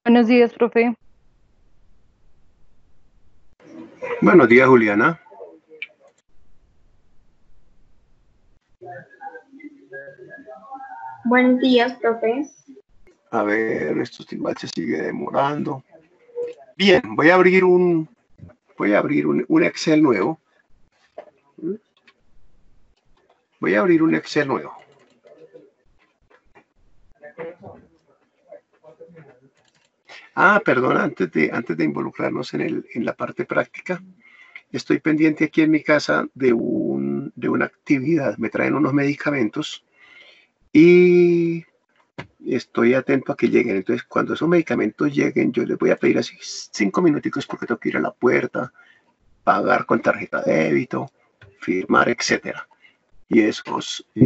Buenos días, profe. Buenos días, Juliana. Buenos días, profe. A ver, esto igual se sigue demorando. Bien, voy a abrir un Excel nuevo. Voy a abrir un Excel nuevo. Perdón, antes de involucrarnos en la parte práctica, estoy pendiente aquí en mi casa de una actividad. Me traen unos medicamentos y estoy atento a que lleguen. Entonces, cuando esos medicamentos lleguen, yo les voy a pedir así 5 minuticos porque tengo que ir a la puerta, pagar con tarjeta de débito, firmar, etcétera. Y eso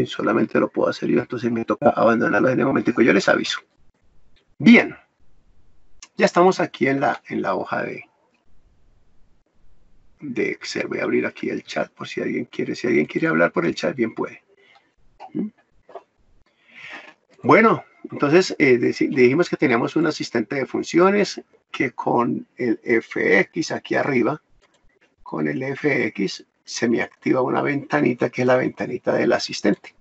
solamente lo puedo hacer yo, entonces me toca abandonarlo en el momento que yo les aviso. Bien, ya estamos aquí en la hoja de Excel. Voy a abrir aquí el chat por si alguien quiere hablar por el chat, bien puede. Bueno, entonces dijimos que teníamos un asistente de funciones que con el FX aquí arriba, con el FX se me activa una ventanita que es la ventanita del asistente.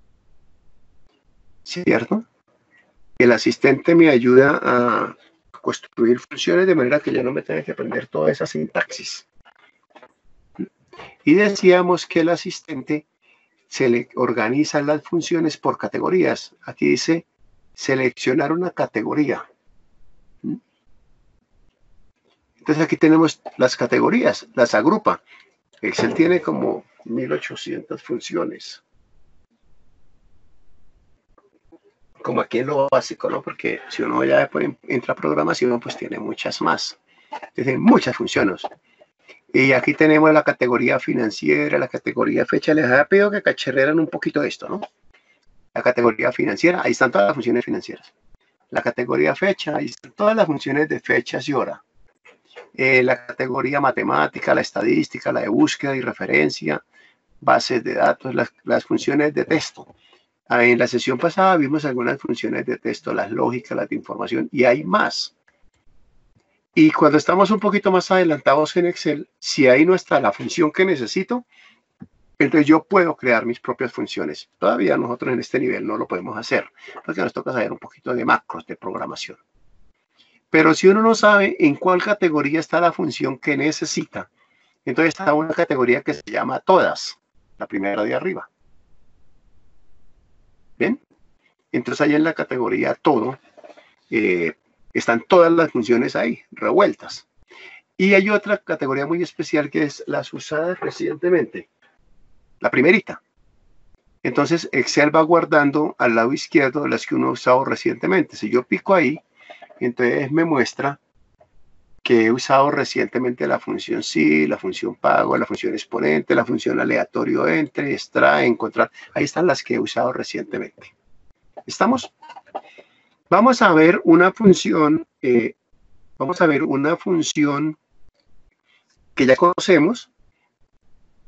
¿Cierto? El asistente me ayuda a construir funciones de manera que yo no me tenga que aprender toda esa sintaxis. Y decíamos que el asistente se le organizan las funciones por categorías. Aquí dice seleccionar una categoría. Entonces aquí tenemos las categorías, las agrupa. Excel tiene como 1800 funciones. Como aquí en lo básico, ¿no? Porque si uno ya después entra a programación, pues tiene muchas más. Tiene muchas funciones. Y aquí tenemos la categoría financiera, la categoría fecha. Les había pedido que cacharrearan un poquito de esto, ¿no? La categoría financiera, ahí están todas las funciones financieras. La categoría fecha, ahí están todas las funciones de fechas y hora. La categoría matemática, la estadística, la de búsqueda y referencia, bases de datos, las funciones de texto. En la sesión pasada vimos algunas funciones de texto, las lógicas, las de información, y hay más. Y cuando estamos un poquito más adelantados en Excel, si ahí no está la función que necesito, entonces yo puedo crear mis propias funciones. Todavía nosotros en este nivel no lo podemos hacer, porque nos toca saber un poquito de macros de programación. Pero si uno no sabe en cuál categoría está la función que necesita, entonces está una categoría que se llama todas, la primera de arriba. ¿Bien? Entonces ahí en la categoría todo, están todas las funciones ahí, revueltas. Y hay otra categoría muy especial que es las usadas recientemente, la primerita. Entonces Excel va guardando al lado izquierdo las que uno ha usado recientemente. Si yo pico ahí, entonces me muestra que he usado recientemente la función sí, la función pago, la función exponente, la función aleatorio entre, extrae, encontrar. Ahí están las que he usado recientemente. ¿Estamos? Vamos a ver una función, que ya conocemos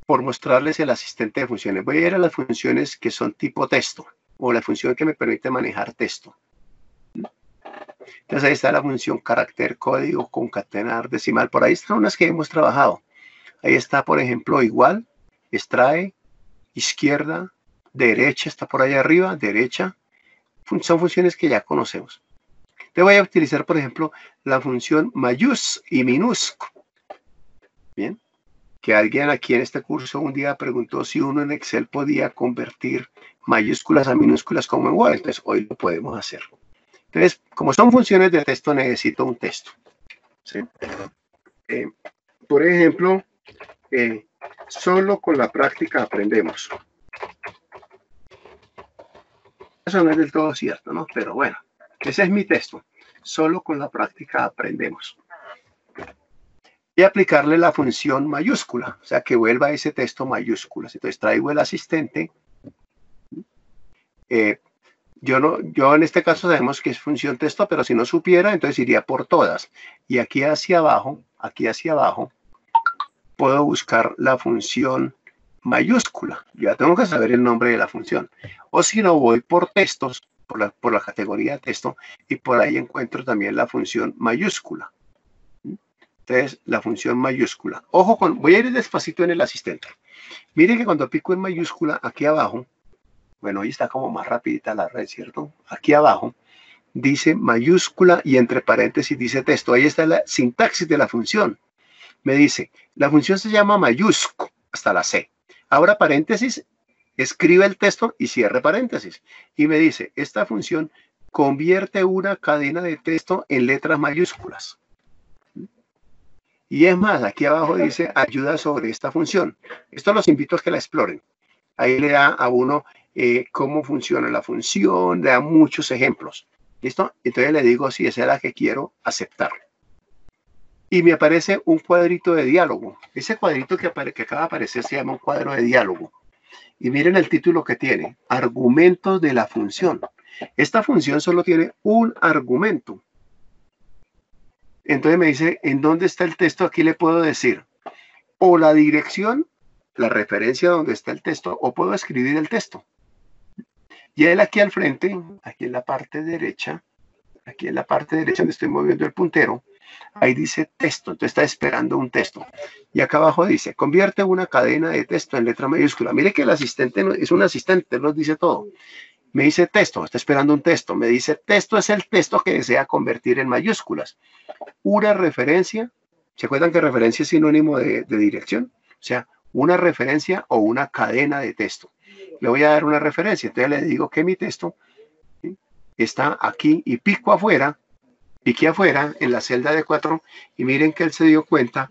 por mostrarles el asistente de funciones. Voy a ir a las funciones que son tipo texto o la función que me permite manejar texto. Entonces ahí está la función carácter, código, concatenar, decimal. Por ahí están unas que hemos trabajado. Ahí está, por ejemplo, igual, extrae, izquierda, derecha, está por ahí arriba, derecha. Son funciones que ya conocemos. Te voy a utilizar, por ejemplo, la función mayús y minúsculo. Bien, que alguien aquí en este curso un día preguntó si uno en Excel podía convertir mayúsculas a minúsculas como en Word. Entonces hoy lo podemos hacer. Entonces, como son funciones de texto, necesito un texto. ¿Sí? Por ejemplo, solo con la práctica aprendemos. Eso no es del todo cierto, ¿no? Pero bueno, ese es mi texto. Solo con la práctica aprendemos. Y aplicarle la función mayúscula, o sea, que vuelva ese texto mayúsculas. Entonces traigo el asistente. Yo en este caso sabemos que es función texto, pero si no supiera, entonces iría por todas. Y aquí hacia abajo, puedo buscar la función mayúscula. Ya tengo que saber el nombre de la función. O si no, voy por textos por la categoría de texto, y por ahí encuentro también la función mayúscula. Entonces, la función mayúscula. Ojo, voy a ir despacito en el asistente. Miren que cuando pico en mayúscula, aquí abajo, bueno, hoy está como más rapidita la red, ¿cierto? Aquí abajo dice mayúscula y entre paréntesis dice texto. Ahí está la sintaxis de la función. Me dice, la función se llama mayúscula, hasta la C. Abra paréntesis, escribe el texto y cierre paréntesis. Y me dice, esta función convierte una cadena de texto en letras mayúsculas. Y es más, aquí abajo dice ayuda sobre esta función. Esto los invito a que la exploren. Ahí le da a uno cómo funciona la función, le da muchos ejemplos. ¿Listo? Entonces le digo si esa es la que quiero aceptar. Y me aparece un cuadrito de diálogo. Ese cuadrito que acaba de aparecer se llama un cuadro de diálogo. Y miren el título que tiene, argumentos de la función. Esta función solo tiene un argumento. Entonces me dice, ¿en dónde está el texto? Aquí le puedo decir o la dirección, la referencia donde está el texto, o puedo escribir el texto. Y él aquí al frente, aquí en la parte derecha donde estoy moviendo el puntero, ahí dice texto, entonces está esperando un texto. Y acá abajo dice, convierte una cadena de texto en letra mayúscula. Mire que el asistente es un asistente, nos dice todo. Me dice texto, está esperando un texto. Me dice texto es el texto que desea convertir en mayúsculas. Una referencia, ¿se acuerdan que referencia es sinónimo de dirección? O sea, una referencia o una cadena de texto. Le voy a dar una referencia, entonces le digo que mi texto, ¿sí?, está aquí y pico afuera, piqué afuera en la celda D4 y miren que él se dio cuenta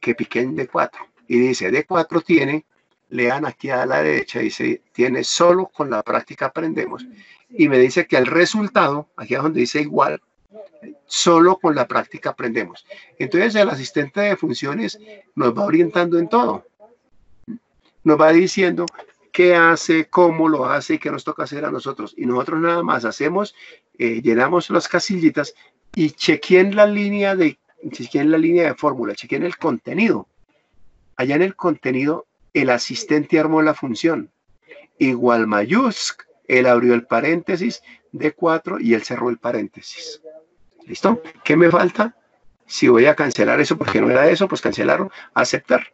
que piqué en D4 y dice D4 tiene, lean aquí a la derecha, dice tiene solo con la práctica aprendemos y me dice que el resultado, aquí es donde dice igual, solo con la práctica aprendemos. Entonces el asistente de funciones nos va orientando en todo. Nos va diciendo qué hace, cómo lo hace y qué nos toca hacer a nosotros. Y nosotros nada más hacemos, llenamos las casillitas y chequeen la línea de fórmula, chequeen el contenido. Allá en el contenido, el asistente armó la función. Igual mayúscula, él abrió el paréntesis, D4 y él cerró el paréntesis. ¿Listo? ¿Qué me falta? Si voy a cancelar eso porque no era eso, pues cancelarlo, aceptar.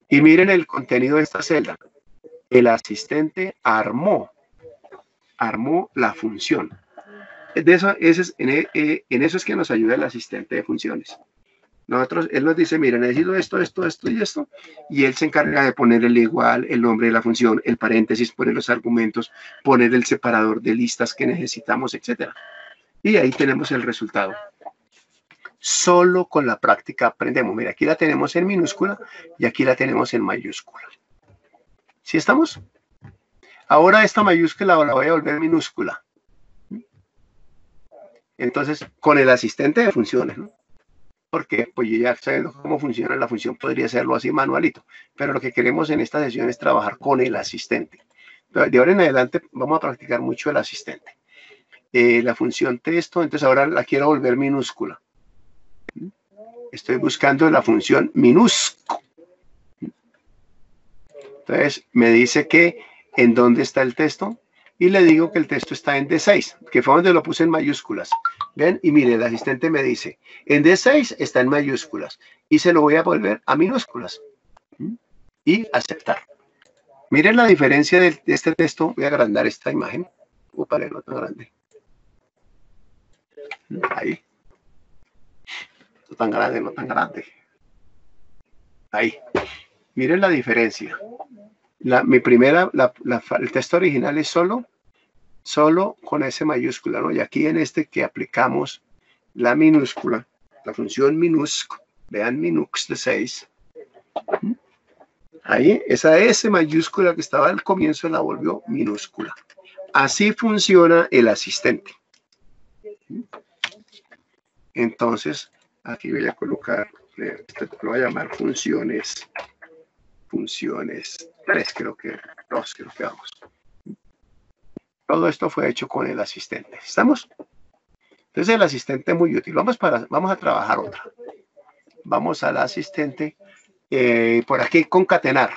Y miren el contenido de esta celda. El asistente armó la función. En eso es que nos ayuda el asistente de funciones. Él nos dice, mira, necesito esto, esto, esto y esto, y él se encarga de poner el igual, el nombre de la función, el paréntesis, poner los argumentos, poner el separador de listas que necesitamos, etc. Y ahí tenemos el resultado. Solo con la práctica aprendemos. Mira, aquí la tenemos en minúscula y aquí la tenemos en mayúscula. ¿Sí estamos? Ahora esta mayúscula la voy a volver minúscula. Entonces, con el asistente de funciones, ¿no? Porque pues yo ya sabiendo cómo funciona la función, podría hacerlo así manualito. Pero lo que queremos en esta sesión es trabajar con el asistente. De ahora en adelante vamos a practicar mucho el asistente. La función texto, entonces ahora la quiero volver minúscula. Estoy buscando la función minúscula. Entonces me dice que en dónde está el texto y le digo que el texto está en D6, que fue donde lo puse en mayúsculas. ¿Ven? Y mire, el asistente me dice, en D6 está en mayúsculas y se lo voy a volver a minúsculas. Y aceptar. Miren la diferencia de este texto. Voy a agrandar esta imagen. Para no tan grande. Ahí. No tan grande, no tan grande. Ahí. Miren la diferencia. El texto original es solo con S mayúscula, ¿no? Y aquí en este que aplicamos la minúscula, la función minúscula, vean minux de 6. Ahí, esa S mayúscula que estaba al comienzo la volvió minúscula. Así funciona el asistente. Entonces, aquí voy a colocar, lo voy a llamar funciones 3, creo que 2, creo que vamos. Todo esto fue hecho con el asistente. ¿Estamos? Entonces el asistente es muy útil. Vamos a trabajar otra. Vamos al asistente. Por aquí, concatenar.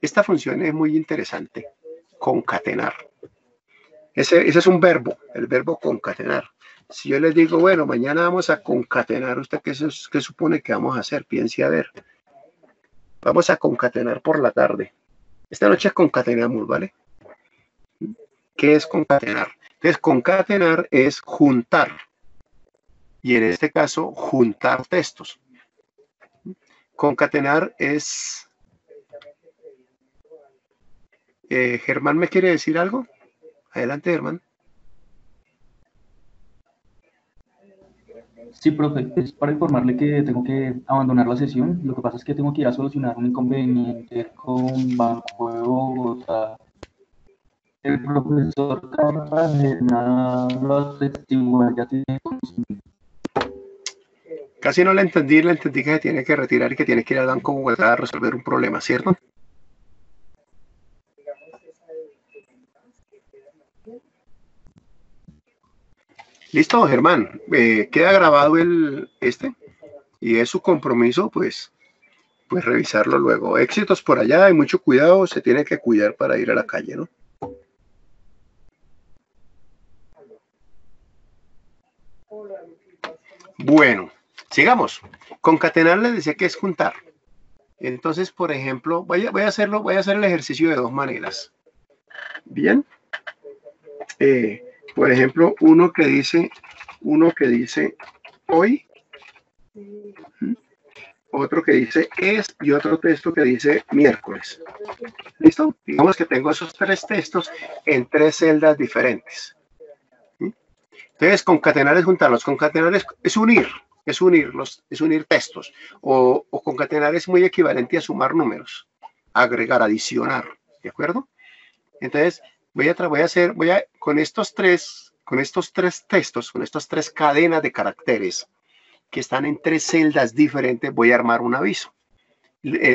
Esta función es muy interesante. Concatenar. Ese es un verbo, el verbo concatenar. Si yo les digo, bueno, mañana vamos a concatenar, ¿usted qué supone que vamos a hacer? Piense a ver. Vamos a concatenar por la tarde. Esta noche concatenamos, ¿vale? ¿Qué es concatenar? Entonces, concatenar es juntar. Y en este caso, juntar textos. Concatenar es... ¿Germán me quiere decir algo? Adelante, Germán. Sí, profe, es para informarle que tengo que abandonar la sesión. Lo que pasa es que tengo que ir a solucionar un inconveniente con Banco de Bogotá. El profesor Cartagena lo atestiguó, ya tiene conocimiento. Casi no le entendí que se tiene que retirar y que tiene que ir al Banco de Bogotá a resolver un problema, ¿cierto? Listo, Germán. Queda grabado y es su compromiso, pues revisarlo luego. Éxitos por allá, hay mucho cuidado, se tiene que cuidar para ir a la calle, ¿no? Bueno, sigamos. Concatenar les decía que es juntar. Entonces, por ejemplo, voy a hacer el ejercicio de dos maneras. Bien. Por ejemplo, uno que dice hoy, otro que dice es y otro texto que dice miércoles. ¿Listo? Digamos que tengo esos tres textos en tres celdas diferentes. Entonces, concatenar es juntarlos. Concatenar es unir textos. O concatenar es muy equivalente a sumar números, agregar, adicionar. ¿De acuerdo? Entonces, con estos tres textos, con estas tres cadenas de caracteres que están en tres celdas diferentes, voy a armar un aviso.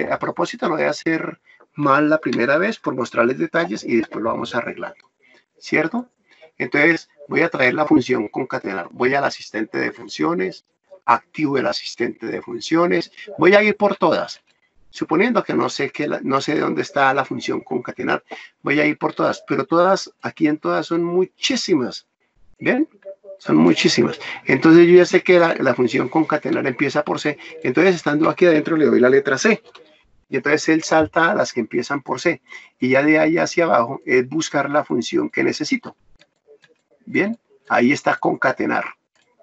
A propósito, lo voy a hacer mal la primera vez por mostrarles detalles y después lo vamos arreglando, ¿cierto? Entonces, voy a traer la función concatenar. Voy al asistente de funciones, activo el asistente de funciones, voy a ir por todas. Suponiendo que no sé dónde está la función concatenar, voy a ir por todas, pero aquí en todas son muchísimas. ¿Bien? Son muchísimas. Entonces yo ya sé que la función concatenar empieza por C. Entonces, estando aquí adentro, le doy la letra C. Y entonces él salta a las que empiezan por C. Y ya de ahí hacia abajo es buscar la función que necesito. Bien, ahí está concatenar.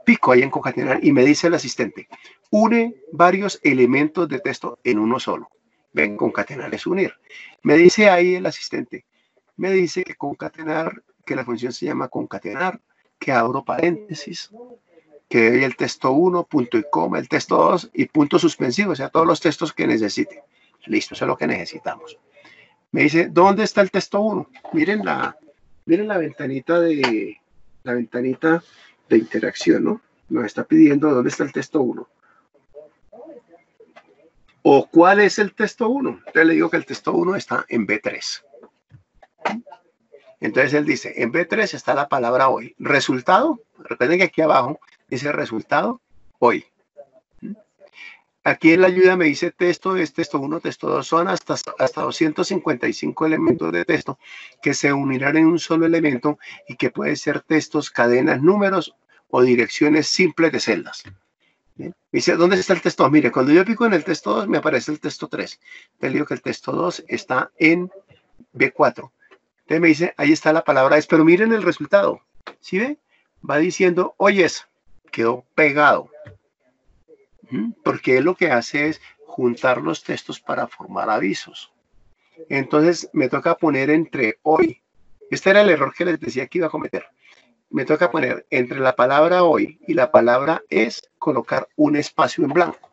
Pico ahí en concatenar y me dice el asistente, une varios elementos de texto en uno solo. Ven, concatenar es unir. Me dice ahí el asistente, me dice que concatenar, que la función se llama concatenar, que abro paréntesis, que doy el texto 1, punto y coma, el texto 2 y punto suspensivo, o sea, todos los textos que necesite. Listo, eso es lo que necesitamos. Me dice, ¿dónde está el texto 1? Miren la ventanita de interacción, ¿no? Nos está pidiendo dónde está el texto 1. ¿O cuál es el texto 1? Entonces le digo que el texto 1 está en B3. Entonces él dice, en B3 está la palabra hoy. Resultado, recuerden que aquí abajo dice resultado, hoy. Aquí en la ayuda me dice texto, es texto 1, texto 2, son hasta 255 elementos de texto que se unirán en un solo elemento y que pueden ser textos, cadenas, números o direcciones simples de celdas. ¿Bien? Me dice, ¿dónde está el texto 2? Mire, cuando yo pico en el texto 2 me aparece el texto 3. Te digo que el texto 2 está en B4. Entonces me dice, ahí está la palabra es, pero miren el resultado. ¿Sí ve? Va diciendo, oyes, quedó pegado. Porque él lo que hace es juntar los textos para formar avisos. Entonces me toca poner entre hoy. Este era el error que les decía que iba a cometer. Me toca poner entre la palabra hoy y la palabra es, colocar un espacio en blanco.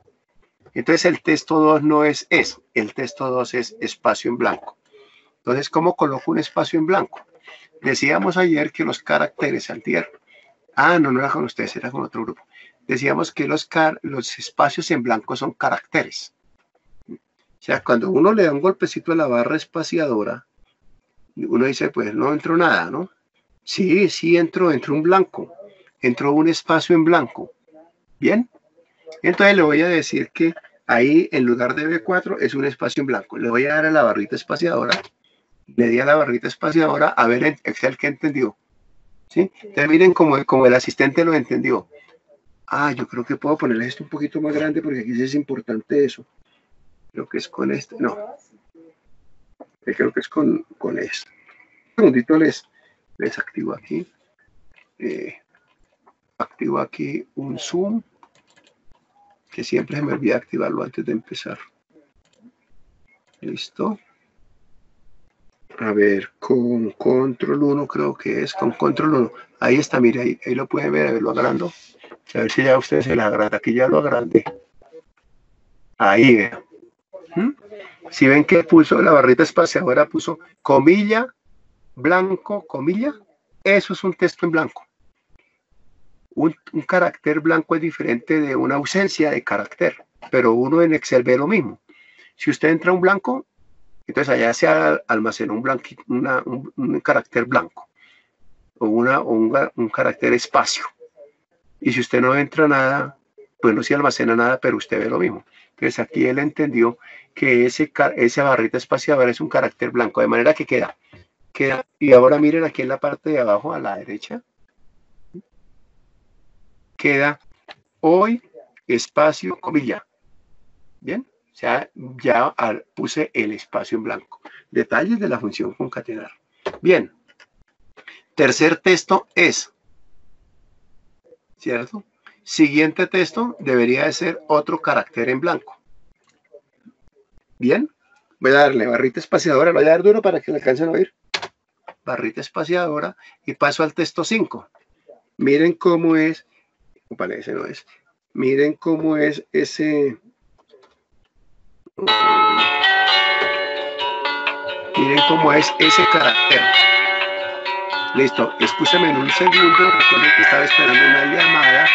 Entonces el texto 2 no es, el texto 2 es espacio en blanco. Entonces, ¿cómo coloco un espacio en blanco? Decíamos ayer que los caracteres, antier, no era con ustedes, era con otro grupo. Decíamos que los espacios en blanco son caracteres. O sea, cuando uno le da un golpecito a la barra espaciadora, uno dice, pues no entró nada, ¿no? Sí, entró un blanco, entró un espacio en blanco. ¿Bien? Entonces le voy a decir que ahí en lugar de B4 es un espacio en blanco. Le voy a dar a la barrita espaciadora. Le di a la barrita espaciadora, a ver en Excel qué entendió. ¿sí? Entonces miren como el asistente lo entendió. Ah, yo creo que puedo ponerle esto un poquito más grande porque aquí sí es importante eso. Creo que es con este, no. Creo que es con este. Un segundito les activo aquí. Activo aquí un zoom, que siempre se me olvida activarlo antes de empezar. Listo. A ver, con control 1 creo que es, con control 1. Ahí está, mire, ahí lo pueden ver, a ver, lo agrando. A ver si ya ustedes se la agranda. Aquí ya lo agrandé. Ahí, vean. Si ven que puso la barrita espaciadora, puso comilla, blanco, comilla, eso es un texto en blanco. Un carácter blanco es diferente de una ausencia de carácter, pero uno en Excel ve lo mismo. Si usted entra a un blanco, entonces allá se almacena un carácter blanco o un carácter espacio. Y si usted no entra nada, pues no se almacena nada, pero usted ve lo mismo. Entonces aquí él entendió que esa barrita espaciadora es un carácter blanco, de manera que queda. Y ahora miren aquí en la parte de abajo a la derecha, queda hoy espacio comilla. Bien, o sea, ya puse el espacio en blanco. Detalles de la función concatenar. Bien, tercer texto es, ¿cierto? Siguiente texto debería de ser otro carácter en blanco. Bien, voy a darle barrita espaciadora, lo voy a dar duro para que le alcancen a oír. Barrita espaciadora y paso al texto 5. Miren cómo es, vale, ese no es. Miren cómo es ese. Miren cómo es ese carácter. Listo, escúchame en un segundo. Recuerden que estaba esperando una llamada.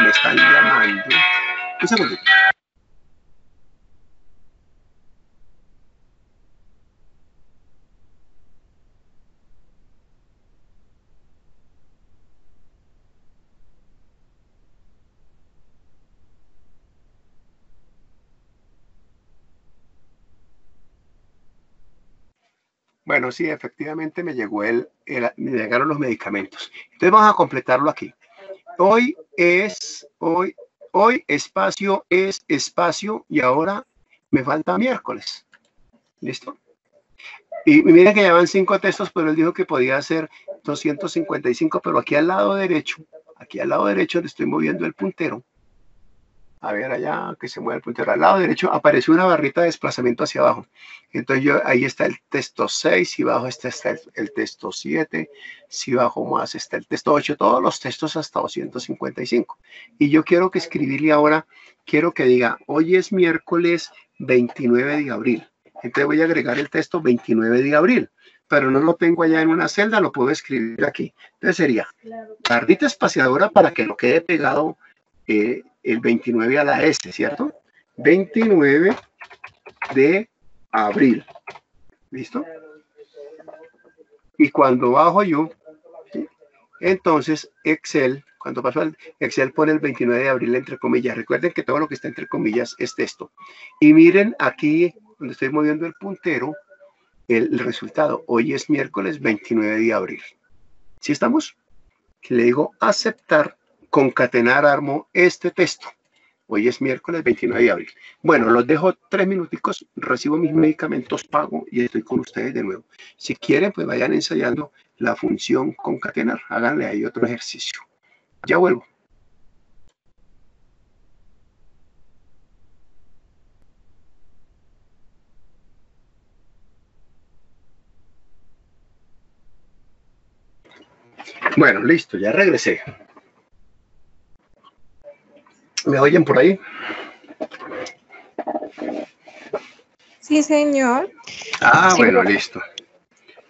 Me están llamando. Un segundo. Bueno, sí, efectivamente me llegaron los medicamentos. Entonces vamos a completarlo aquí. Hoy espacio es espacio y ahora me falta miércoles. ¿Listo? Y miren que ya van 5 textos, pero él dijo que podía hacer 255, pero aquí al lado derecho le estoy moviendo el puntero. A ver, allá que se mueve el puntero. Al lado derecho apareció una barrita de desplazamiento hacia abajo. Entonces ahí está el texto 6, si bajo está el texto 7, si bajo más está el texto 8, todos los textos hasta 255. Y yo quiero que escribirle ahora, quiero que diga, hoy es miércoles 29 de abril. Entonces voy a agregar el texto 29 de abril, pero no lo tengo allá en una celda, lo puedo escribir aquí. Entonces sería barrita espaciadora para que lo quede pegado el 29 a la S, ¿cierto? 29 de abril. ¿Listo? Y cuando bajo yo, ¿sí? Entonces Excel, cuando paso al Excel pone el 29 de abril entre comillas. Recuerden que todo lo que está entre comillas es texto. Y miren aquí, donde estoy moviendo el puntero, el resultado. Hoy es miércoles 29 de abril. ¿Sí estamos? Le digo aceptar, concatenar, armo este texto. Hoy es miércoles 29 de abril. Bueno, los dejo 3 minuticos, recibo mis medicamentos, pago y estoy con ustedes de nuevo. Si quieren, pues vayan ensayando la función concatenar. Háganle ahí otro ejercicio. Ya vuelvo. Bueno, listo, ya regresé. ¿Me oyen por ahí? Sí, señor. Ah, Sí, bueno, listo.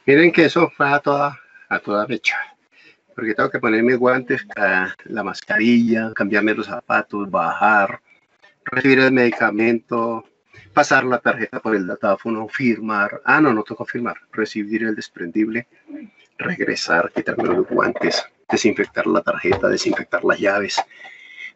Miren que eso fue a toda fecha. Porque tengo que ponerme guantes, la mascarilla, cambiarme los zapatos, bajar, recibir el medicamento, pasar la tarjeta por el datáfono, firmar. Ah, no tocó firmar. Recibir el desprendible, regresar, quitarme los guantes, desinfectar la tarjeta, desinfectar las llaves,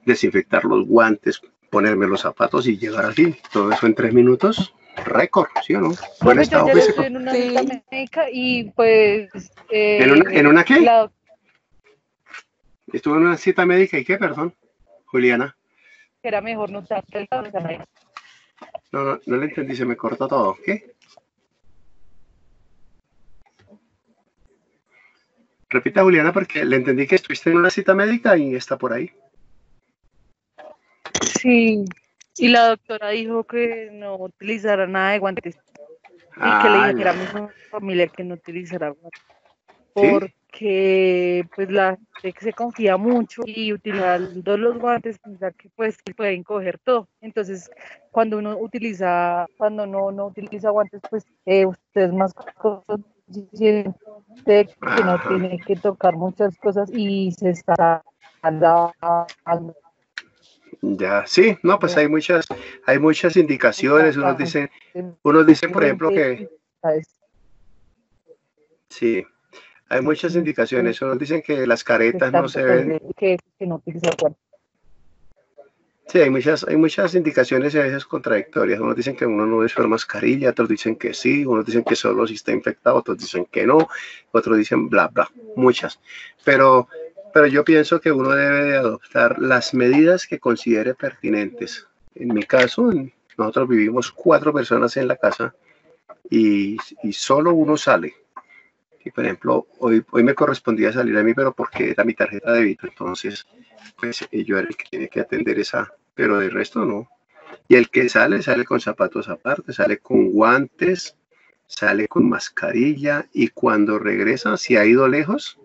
desinfectar los guantes, ponerme los zapatos y llegar aquí. Todo eso en 3 minutos. Récord, ¿sí o no? Bueno, yo ya estoy en una cita médica y pues... ¿En una qué? Estuvo en una cita médica y qué, perdón, Juliana. Era mejor no estar el No le entendí, se me cortó todo. ¿Qué? Repita, Juliana, porque le entendí que estuviste en una cita médica y está por ahí. Sí, y la doctora dijo que no utilizara nada de guantes y que le dijera a mi familia que no utilizara guantes. ¿Sí? Porque pues la gente se confía mucho y utilizando los guantes piensa que pues que pueden coger todo. Entonces, cuando no utiliza guantes, pues usted es más consciente de que no tiene que tocar muchas cosas y se está lavando. Ya, sí, no, pues hay muchas indicaciones. Unos dicen, por ejemplo, que sí, hay muchas indicaciones. Unos dicen que las caretas no se ven. Que no utiliza guantes. Sí, hay muchas indicaciones y a veces contradictorias. Unos dicen que uno no debe usar mascarilla, otros dicen que sí, unos dicen que solo si está infectado, otros dicen que no, otros dicen bla, bla, muchas. Pero yo pienso que uno debe de adoptar las medidas que considere pertinentes. En mi caso, nosotros vivimos 4 personas en la casa y solo uno sale. Y por ejemplo, hoy me correspondía salir a mí, pero porque era mi tarjeta de débito, entonces pues yo era el que tiene que atender esa, pero del resto no. Y el que sale con zapatos aparte, sale con guantes, sale con mascarilla y cuando regresa, si ha ido lejos,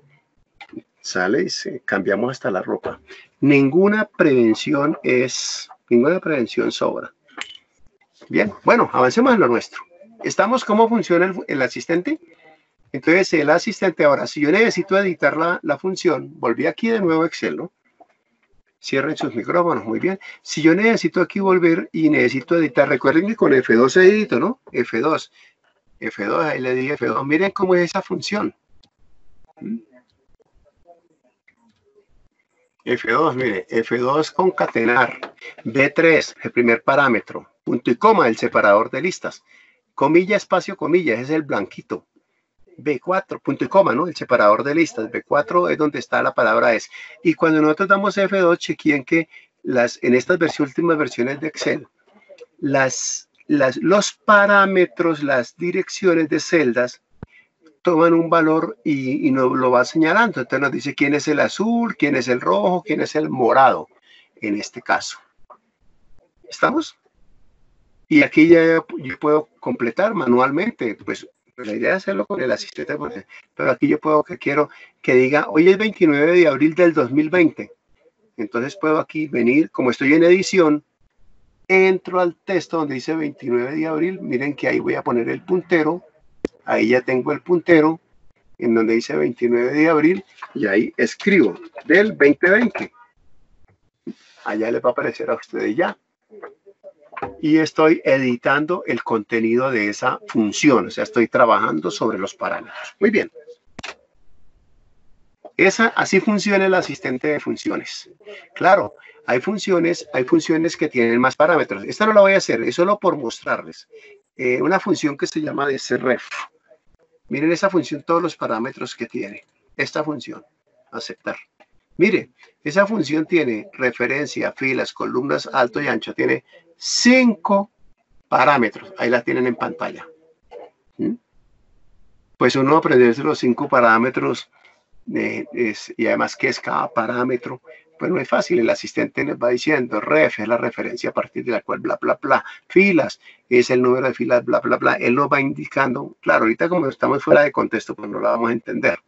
sale y cambiamos hasta la ropa. Ninguna prevención sobra. Bien, bueno, avancemos en lo nuestro. ¿Estamos cómo funciona el asistente? Entonces el asistente, ahora, si yo necesito editar la función, volví aquí de nuevo a Excel, ¿no? Cierren sus micrófonos, muy bien. Si yo necesito aquí volver y necesito editar, recuerden que con F2 edito, ¿no? F2, ahí le di F2. Miren cómo es esa función. F2, mire, F2 concatenar, B3, el primer parámetro, punto y coma, el separador de listas, comilla, espacio, comilla, ese es el blanquito. B4, punto y coma, ¿no? El separador de listas. B4 es donde está la palabra es. Y cuando nosotros damos F2, chequeen que en estas últimas versiones de Excel, los parámetros, las direcciones de celdas, toman un valor y nos lo va señalando. Entonces nos dice quién es el azul, quién es el rojo, quién es el morado, en este caso. ¿Estamos? Y aquí ya yo puedo completar manualmente, pues la idea es hacerlo con el asistente, pero aquí yo quiero que diga, hoy es 29 de abril del 2020. Entonces puedo aquí venir, como estoy en edición, entro al texto donde dice 29 de abril, miren que ahí voy a poner el puntero, ahí ya tengo el puntero, en donde dice 29 de abril, y ahí escribo del 2020. Allá les va a aparecer a ustedes ya. Y estoy editando el contenido de esa función, o sea, estoy trabajando sobre los parámetros. Muy bien. Así funciona el asistente de funciones. Claro, hay funciones que tienen más parámetros. Esta no la voy a hacer, es solo por mostrarles. Una función que se llama DCREF. Miren esa función, todos los parámetros que tiene. Esta función, aceptar. Mire, esa función tiene referencia, filas, columnas, alto y ancho. Tiene 5 parámetros. Ahí la tienen en pantalla. Pues uno aprenderse los 5 parámetros y además qué es cada parámetro, pues no es fácil. El asistente nos va diciendo ref es la referencia a partir de la cual bla, bla, bla. Filas es el número de filas, bla, bla, bla. Él nos va indicando. Claro, ahorita como estamos fuera de contexto, pues no la vamos a entender.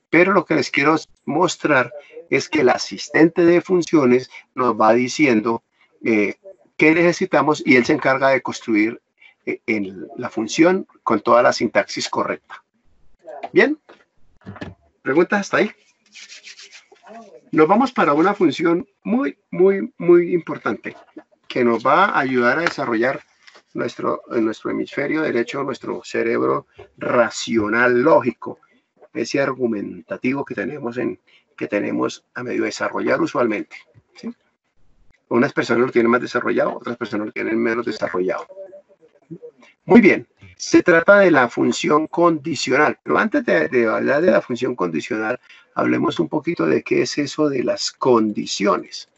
Pero lo que les quiero mostrar es que el asistente de funciones nos va diciendo qué necesitamos y él se encarga de construir en la función con toda la sintaxis correcta. ¿Bien? ¿Preguntas hasta ahí? Nos vamos para una función muy, muy, muy importante que nos va a ayudar a desarrollar nuestro hemisferio derecho, nuestro cerebro racional lógico, ese argumentativo que tenemos a medio desarrollar usualmente. ¿Sí? Unas personas lo tienen más desarrollado, otras personas lo tienen menos desarrollado. Muy bien. Se trata de la función condicional, pero antes de hablar de la función condicional, hablemos un poquito de qué es eso de las condiciones.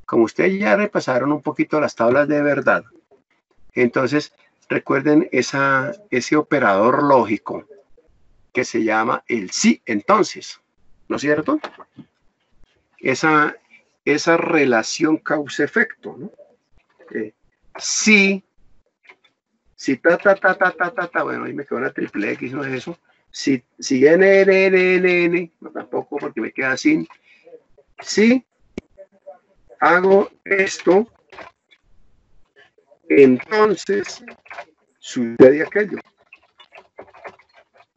Como ustedes ya repasaron un poquito las tablas de verdad, entonces recuerden ese operador lógico que se llama el sí, entonces, ¿no es cierto? Esa relación causa-efecto, ¿no? Si bueno, ahí me quedó una triple X, ¿no es eso? Si n, no tampoco porque me queda sin. Si hago esto, entonces sucede aquello.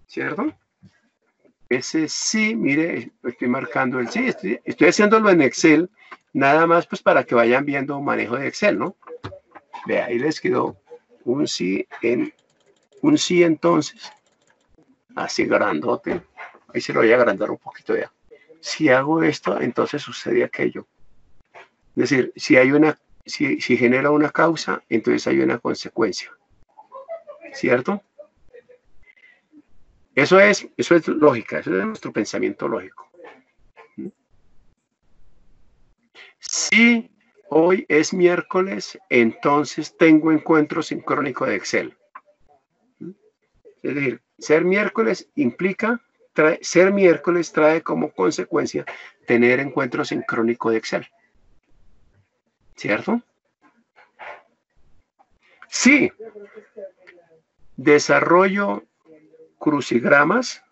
¿Cierto? Ese sí, mire, estoy marcando el sí, estoy haciéndolo en Excel, nada más pues para que vayan viendo manejo de Excel, ¿no? Ve, ahí les quedó un sí entonces, así grandote, ahí se lo voy a agrandar un poquito ya. Si hago esto, entonces sucede aquello. Es decir, si genera una causa, entonces hay una consecuencia. ¿Cierto? Eso es lógica, eso es nuestro pensamiento lógico. Si hoy es miércoles, entonces tengo encuentro sincrónico de Excel. Es decir, ser miércoles ser miércoles trae como consecuencia tener encuentro sincrónico de Excel. ¿Cierto? Sí. Desarrollo crucigramas.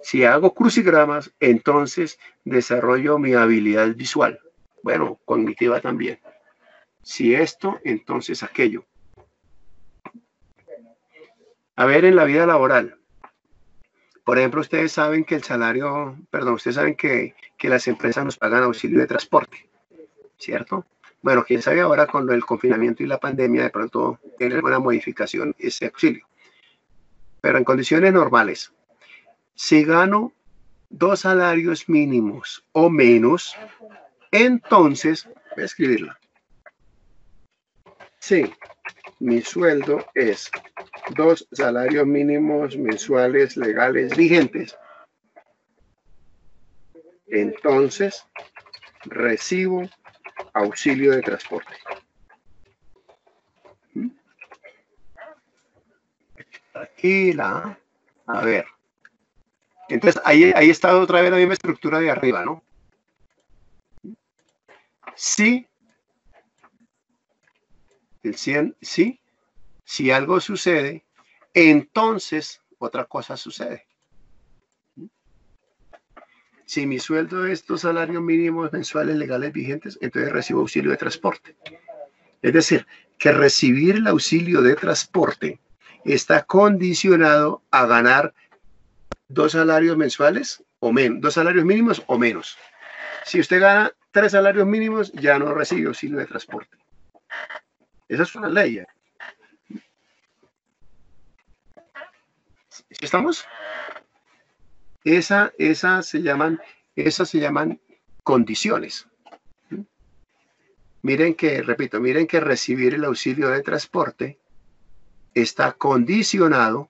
Si hago crucigramas, entonces desarrollo mi habilidad visual. Bueno, cognitiva también. Si esto, entonces aquello. A ver, en la vida laboral. Por ejemplo, ustedes saben que ustedes saben que las empresas nos pagan auxilio de transporte, ¿cierto? Bueno, quién sabe ahora con el confinamiento y la pandemia, de pronto tiene alguna modificación ese auxilio. Pero en condiciones normales, si gano 2 salarios mínimos o menos, entonces, voy a escribirla. Sí, mi sueldo es 2 salarios mínimos mensuales legales vigentes. Entonces, recibo auxilio de transporte. Tranquila. A ver. Entonces, ahí está otra vez la misma estructura de arriba, ¿no? Sí. El 100, sí. Si algo sucede, entonces otra cosa sucede. Si mi sueldo es 2 salarios mínimos mensuales legales vigentes, entonces recibo auxilio de transporte. Es decir, que recibir el auxilio de transporte está condicionado a ganar 2 salarios mensuales o menos, 2 salarios mínimos o menos. Si usted gana 3 salarios mínimos, ya no recibe auxilio de transporte. Esa es una ley. ¿Sí estamos? Esas se llaman condiciones. Miren que recibir el auxilio de transporte está condicionado.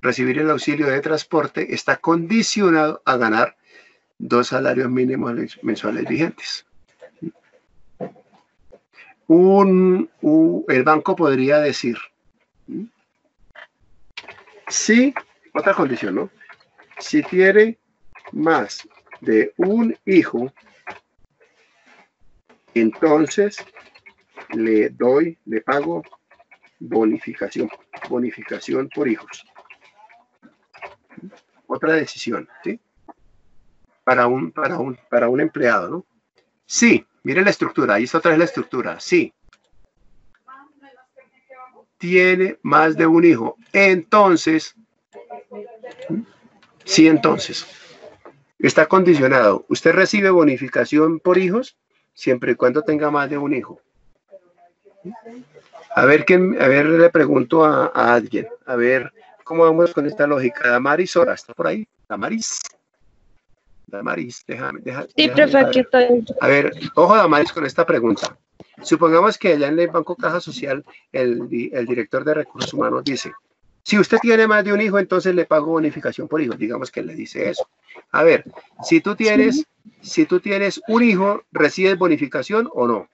Recibir el auxilio de transporte está condicionado a ganar 2 salarios mínimos mensuales vigentes. El banco podría decir, si, otra condición, ¿no? Si tiene más de un hijo, entonces le pago bonificación por hijos. Otra decisión, ¿sí? Para un empleado, ¿no? Sí, mire la estructura, ahí está otra vez la estructura, sí. Tiene más de un hijo, entonces, sí, entonces, está condicionado. Usted recibe bonificación por hijos siempre y cuando tenga más de un hijo. A ver, le pregunto a alguien, a ver cómo vamos con esta lógica. Damaris Sora, ¿está por ahí? Damaris, déjame. Sí, profe, aquí estoy. A ver, ojo Damaris con esta pregunta. Supongamos que allá en el Banco Caja Social, el director de Recursos Humanos dice, si usted tiene más de un hijo, entonces le pago bonificación por hijo. Digamos que él le dice eso. A ver, si tú tienes un hijo, ¿recibes bonificación o no?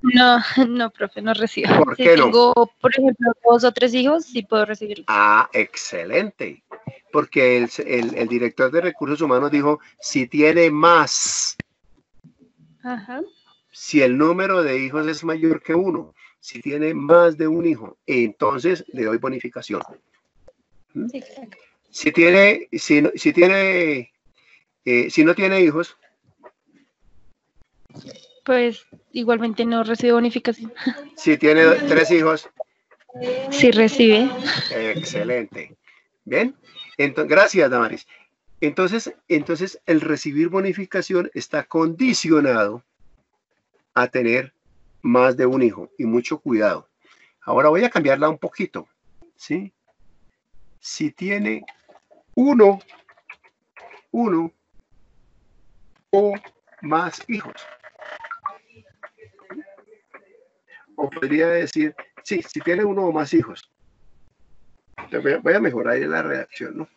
No, no, profe, no recibo. ¿Por Si qué no? tengo, por ejemplo, 2 o 3 hijos, sí puedo recibirlos. Ah, excelente. Porque el director de Recursos Humanos dijo, si tiene más, Ajá. si el número de hijos es mayor que 1, si tiene más de un hijo, entonces le doy bonificación. Sí, claro. Si no tiene hijos, Pues igualmente no recibe bonificación. si tiene 3 hijos, Sí recibe. excelente. Bien, entonces, gracias, Damaris. Entonces, el recibir bonificación está condicionado a tener más de un hijo y mucho cuidado. Ahora voy a cambiarla un poquito, ¿sí? Si tiene uno o más hijos. O podría decir, sí, si tiene uno o más hijos. Voy a mejorar ahí la redacción, ¿no?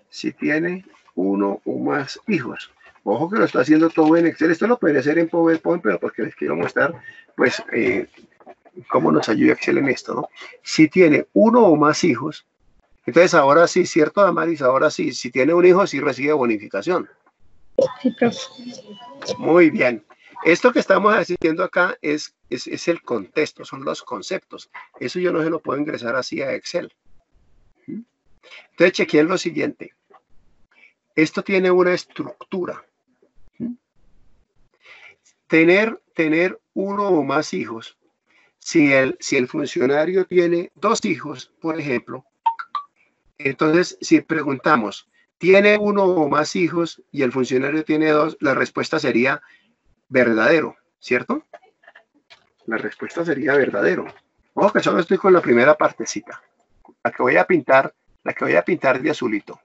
Si tiene uno o más hijos. Ojo que lo está haciendo todo en Excel. Esto lo podría hacer en PowerPoint, pero porque les quiero mostrar, pues, cómo nos ayuda Excel en esto, ¿no? Si tiene uno o más hijos, entonces ahora sí, ¿cierto, Damaris? Ahora sí, si tiene un hijo, sí recibe bonificación. Sí, profe. Muy bien. Esto que estamos haciendo acá es el contexto, son los conceptos. Eso yo no se lo puedo ingresar así a Excel. Entonces, chequeen lo siguiente. Esto tiene una estructura. Tener uno o más hijos. Si el funcionario tiene 2 hijos, por ejemplo, entonces si preguntamos, ¿tiene uno o más hijos y el funcionario tiene 2? La respuesta sería verdadero, ¿cierto? La respuesta sería verdadero. Ojo que solo estoy con la primera partecita. La que voy a pintar de azulito.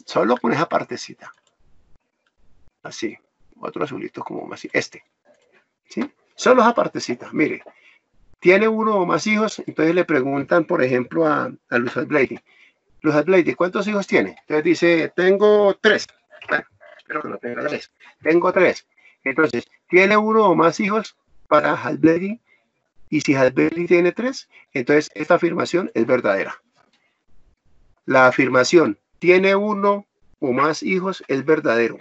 Solo con esa partecita. Así. Otro azulito como así. ¿Sí? Solo esa partecita. Mire. ¿Tiene uno o más hijos? Entonces le preguntan, por ejemplo, a Luz Blady. Luz Blady, ¿cuántos hijos tiene? Entonces dice, tengo 3. Bueno, espero que no tenga 3. Tengo 3. Entonces, ¿tiene uno o más hijos para Halblady? Y si Halblady tiene 3, entonces esta afirmación es verdadera. La afirmación, ¿tiene uno o más hijos? Es verdadero.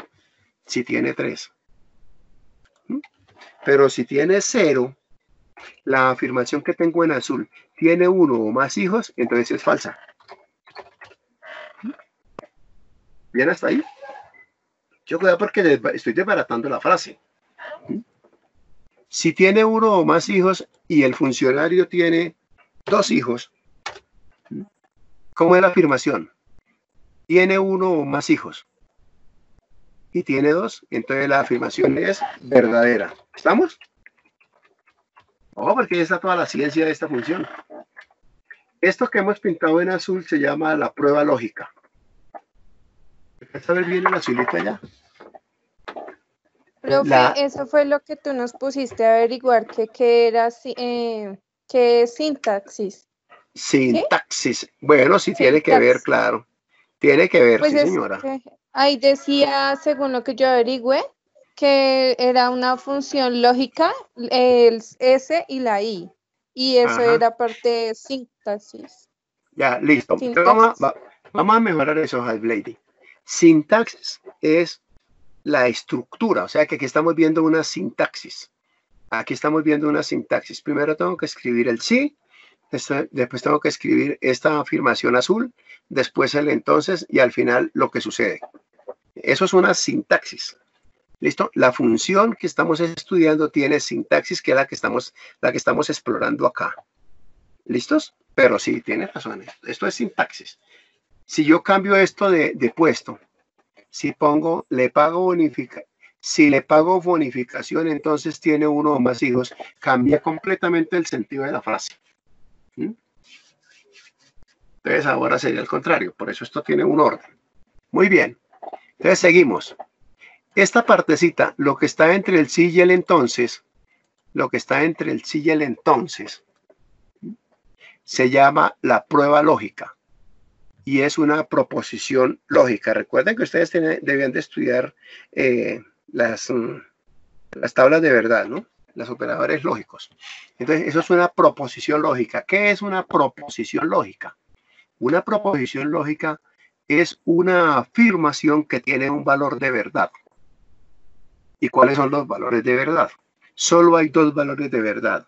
Si tiene 3. Pero si tiene 0, la afirmación que tengo en azul, ¿tiene uno o más hijos? Entonces es falsa. ¿Bien hasta ahí? Yo cuidado porque estoy desbaratando la frase. Si tiene uno o más hijos y el funcionario tiene 2 hijos, ¿cómo es la afirmación? Tiene uno o más hijos y tiene 2, entonces la afirmación es verdadera. ¿Estamos? Ojo, porque ahí está toda la ciencia de esta función. Esto que hemos pintado en azul se llama la prueba lógica. ¿Vas a ver bien el azulito allá? Profe, eso fue lo que tú nos pusiste a averiguar que era que es sintaxis. Sintaxis. ¿Sí? Bueno, sí tiene que ver, Sintaxis. claro. Tiene que ver, Pues sí, es señora. que ahí decía, según lo que yo averigüé, que era una función lógica, el S y la I. Y eso Ajá. era parte de sintaxis. Ya, listo. Sintaxis. Vamos a mejorar eso, Halblady. Sintaxis es la estructura, o sea que aquí estamos viendo una sintaxis. Aquí estamos viendo una sintaxis. Primero tengo que escribir el sí, después tengo que escribir esta afirmación azul, después el entonces y al final lo que sucede. Eso es una sintaxis. ¿Listo? La función que estamos estudiando tiene sintaxis, que es la que estamos explorando acá. ¿Listos? Pero sí, tiene razón. Esto es sintaxis. Si yo cambio esto de puesto, si pongo le pago bonificación, si le pago bonificación, entonces tiene uno o más hijos, cambia completamente el sentido de la frase. Entonces ahora sería el contrario, por eso esto tiene un orden. Muy bien, entonces seguimos. Esta partecita, lo que está entre el sí y el entonces, lo que está entre el sí y el entonces, se llama la prueba lógica y es una proposición lógica. Recuerden que ustedes debían de estudiar las tablas de verdad, ¿no? Los operadores lógicos. Entonces, eso es una proposición lógica. ¿Qué es una proposición lógica? Una proposición lógica es una afirmación que tiene un valor de verdad. ¿Y cuáles son los valores de verdad? Solo hay dos valores de verdad.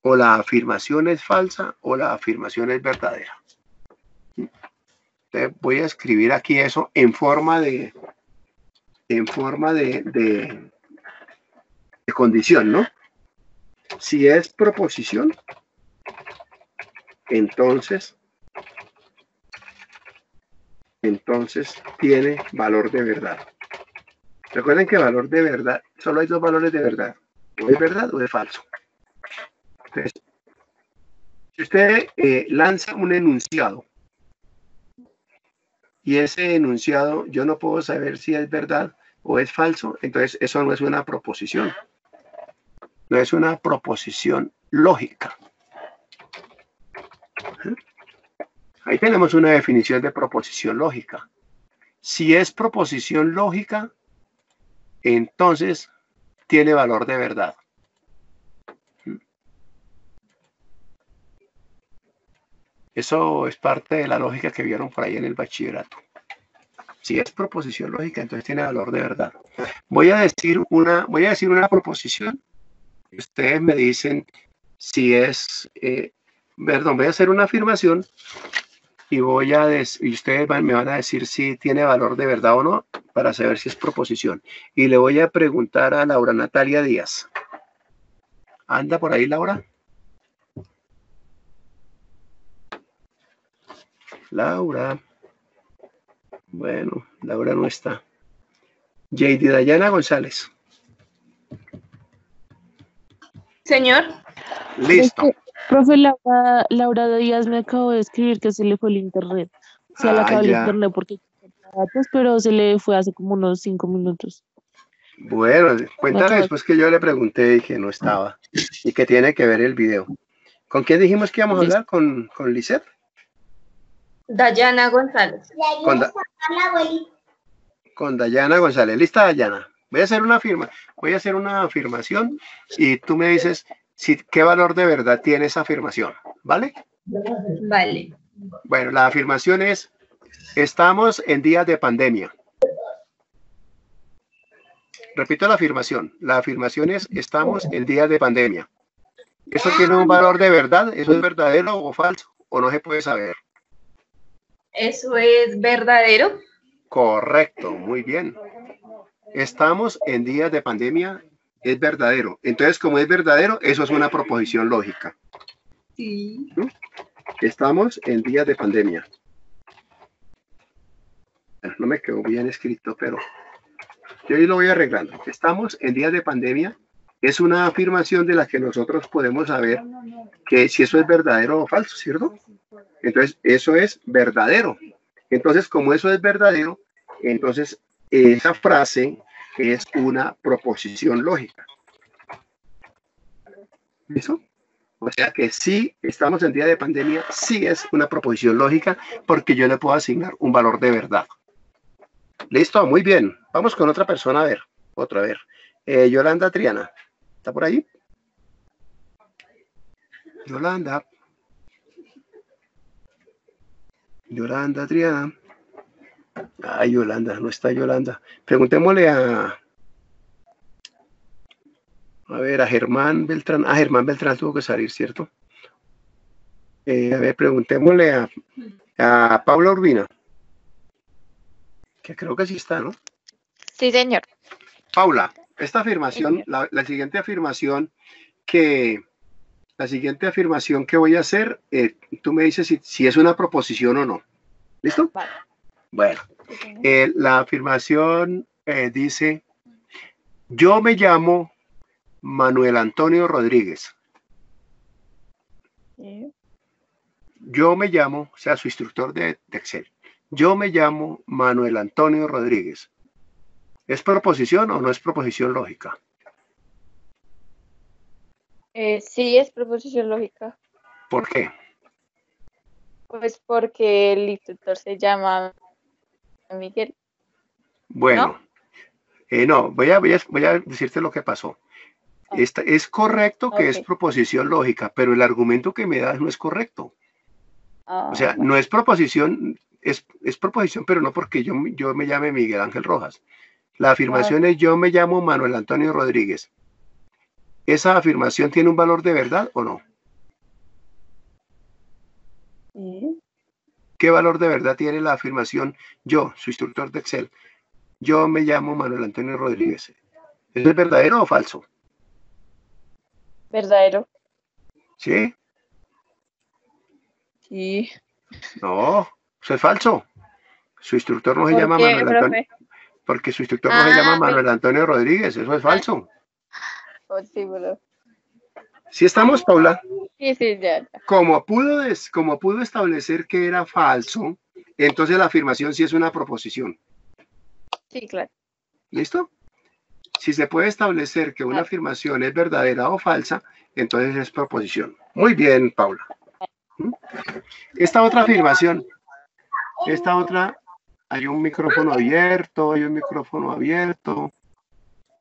O la afirmación es falsa o la afirmación es verdadera. Entonces voy a escribir aquí eso en forma de condición, ¿no? Si es proposición, entonces tiene valor de verdad. Recuerden que valor de verdad, solo hay dos valores de verdad. O es verdad o es falso. Entonces, si usted lanza un enunciado y ese enunciado yo no puedo saber si es verdad o es falso, entonces eso no es una proposición. No es una proposición lógica. Ahí tenemos una definición de proposición lógica. Si es proposición lógica, entonces tiene valor de verdad. Eso es parte de la lógica que vieron por ahí en el bachillerato. Si es proposición lógica, entonces tiene valor de verdad. Voy a decir una proposición. Ustedes me dicen si es, voy a hacer una afirmación y ustedes me van a decir si tiene valor de verdad o no para saber si es proposición. Y le voy a preguntar a Laura Natalia Díaz. ¿Anda por ahí, Laura? Laura. Bueno, Laura no está. J.D. Dayana González. Señor. Listo. Profe, Laura Díaz me acabó de escribir que se le fue el internet. Se le acabó el internet porque datos, pero se le fue hace como unos 5 minutos. Bueno, cuéntale después que yo le pregunté y que no estaba y que tiene que ver el video. ¿Con quién dijimos que íbamos a hablar? ¿Con Lisette? Dayana González. Con Dayana González. ¿Lista, Dayana? Voy a hacer una afirmación y tú me dices qué valor de verdad tiene esa afirmación, ¿vale? Vale. Bueno, la afirmación es: estamos en días de pandemia. Repito la afirmación. La afirmación es: estamos en días de pandemia. ¿Eso tiene un valor de verdad? ¿Eso es verdadero o falso? ¿O no se puede saber? ¿Eso es verdadero? Correcto, muy bien. Estamos en días de pandemia, es verdadero. Entonces, como es verdadero, eso es una proposición lógica. Sí. ¿No? Estamos en días de pandemia. No me quedó bien escrito, pero yo lo voy arreglando. Estamos en días de pandemia es una afirmación de la que nosotros podemos saber que si eso es verdadero o falso, ¿cierto? Entonces, eso es verdadero. Entonces, como eso es verdadero, entonces esa frase es una proposición lógica. ¿Listo? O sea que sí, estamos en día de pandemia, sí es una proposición lógica porque yo le puedo asignar un valor de verdad. Listo, muy bien. Vamos con otra persona a ver. Otra, a ver. Yolanda Triana. ¿Está por ahí? Yolanda. Yolanda Triana. Ay, Yolanda, no está Yolanda. Preguntémosle a Germán Beltrán. Ah, Germán Beltrán tuvo que salir, ¿cierto? A ver, preguntémosle a Paula Urbina. Que creo que sí está, ¿no? Sí, señor. Paula, esta afirmación, la siguiente afirmación que voy a hacer, tú me dices si es una proposición o no. ¿Listo? Vale. Bueno, la afirmación dice: yo me llamo Manuel Antonio Rodríguez. Yo me llamo, o sea, su instructor de Excel. Yo me llamo Manuel Antonio Rodríguez. ¿Es proposición o no es proposición lógica? Sí, es proposición lógica. ¿Por qué? Pues porque el instructor se llama Miguel. Bueno, no, voy a decirte lo que pasó. Es correcto que es Ok. proposición lógica, pero el argumento que me das no es correcto. O sea, Bueno. no es proposición, es proposición, pero no porque yo me llame Miguel Ángel Rojas. La afirmación es yo me llamo Manuel Antonio Rodríguez. ¿Esa afirmación tiene un valor de verdad o no? Sí. ¿Qué valor de verdad tiene la afirmación yo, su instructor de Excel? Yo me llamo Manuel Antonio Rodríguez. ¿Eso es verdadero o falso? Verdadero. ¿Sí? Sí. No, eso es falso. Su instructor no se ¿Por llama qué, Manuel Antonio, profe? porque su instructor no se llama Manuel Antonio Rodríguez. Eso es falso. Sí, bro. ¿Sí estamos, Paula? Sí, ya. Como pudo establecer que era falso, entonces la afirmación sí es una proposición. Sí, claro. ¿Listo? Si se puede establecer que una afirmación es verdadera o falsa, entonces es proposición. Muy bien, Paula. Esta otra afirmación, hay un micrófono abierto.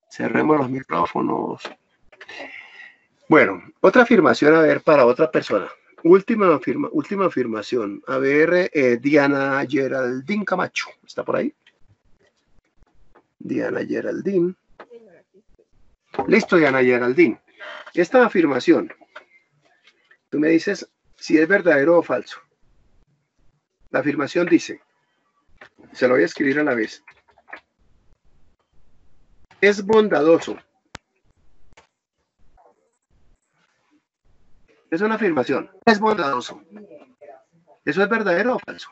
Cerremos los micrófonos. Bueno, otra afirmación, a ver, para otra persona. Última afirmación. A ver, Diana Geraldine Camacho. ¿Está por ahí? Diana Geraldine. Listo, Diana Geraldine. Esta afirmación, tú me dices si es verdadero o falso. La afirmación dice, se lo voy a escribir a la vez. Es bondadoso. Es una afirmación. Es bondadoso. ¿Eso es verdadero o falso?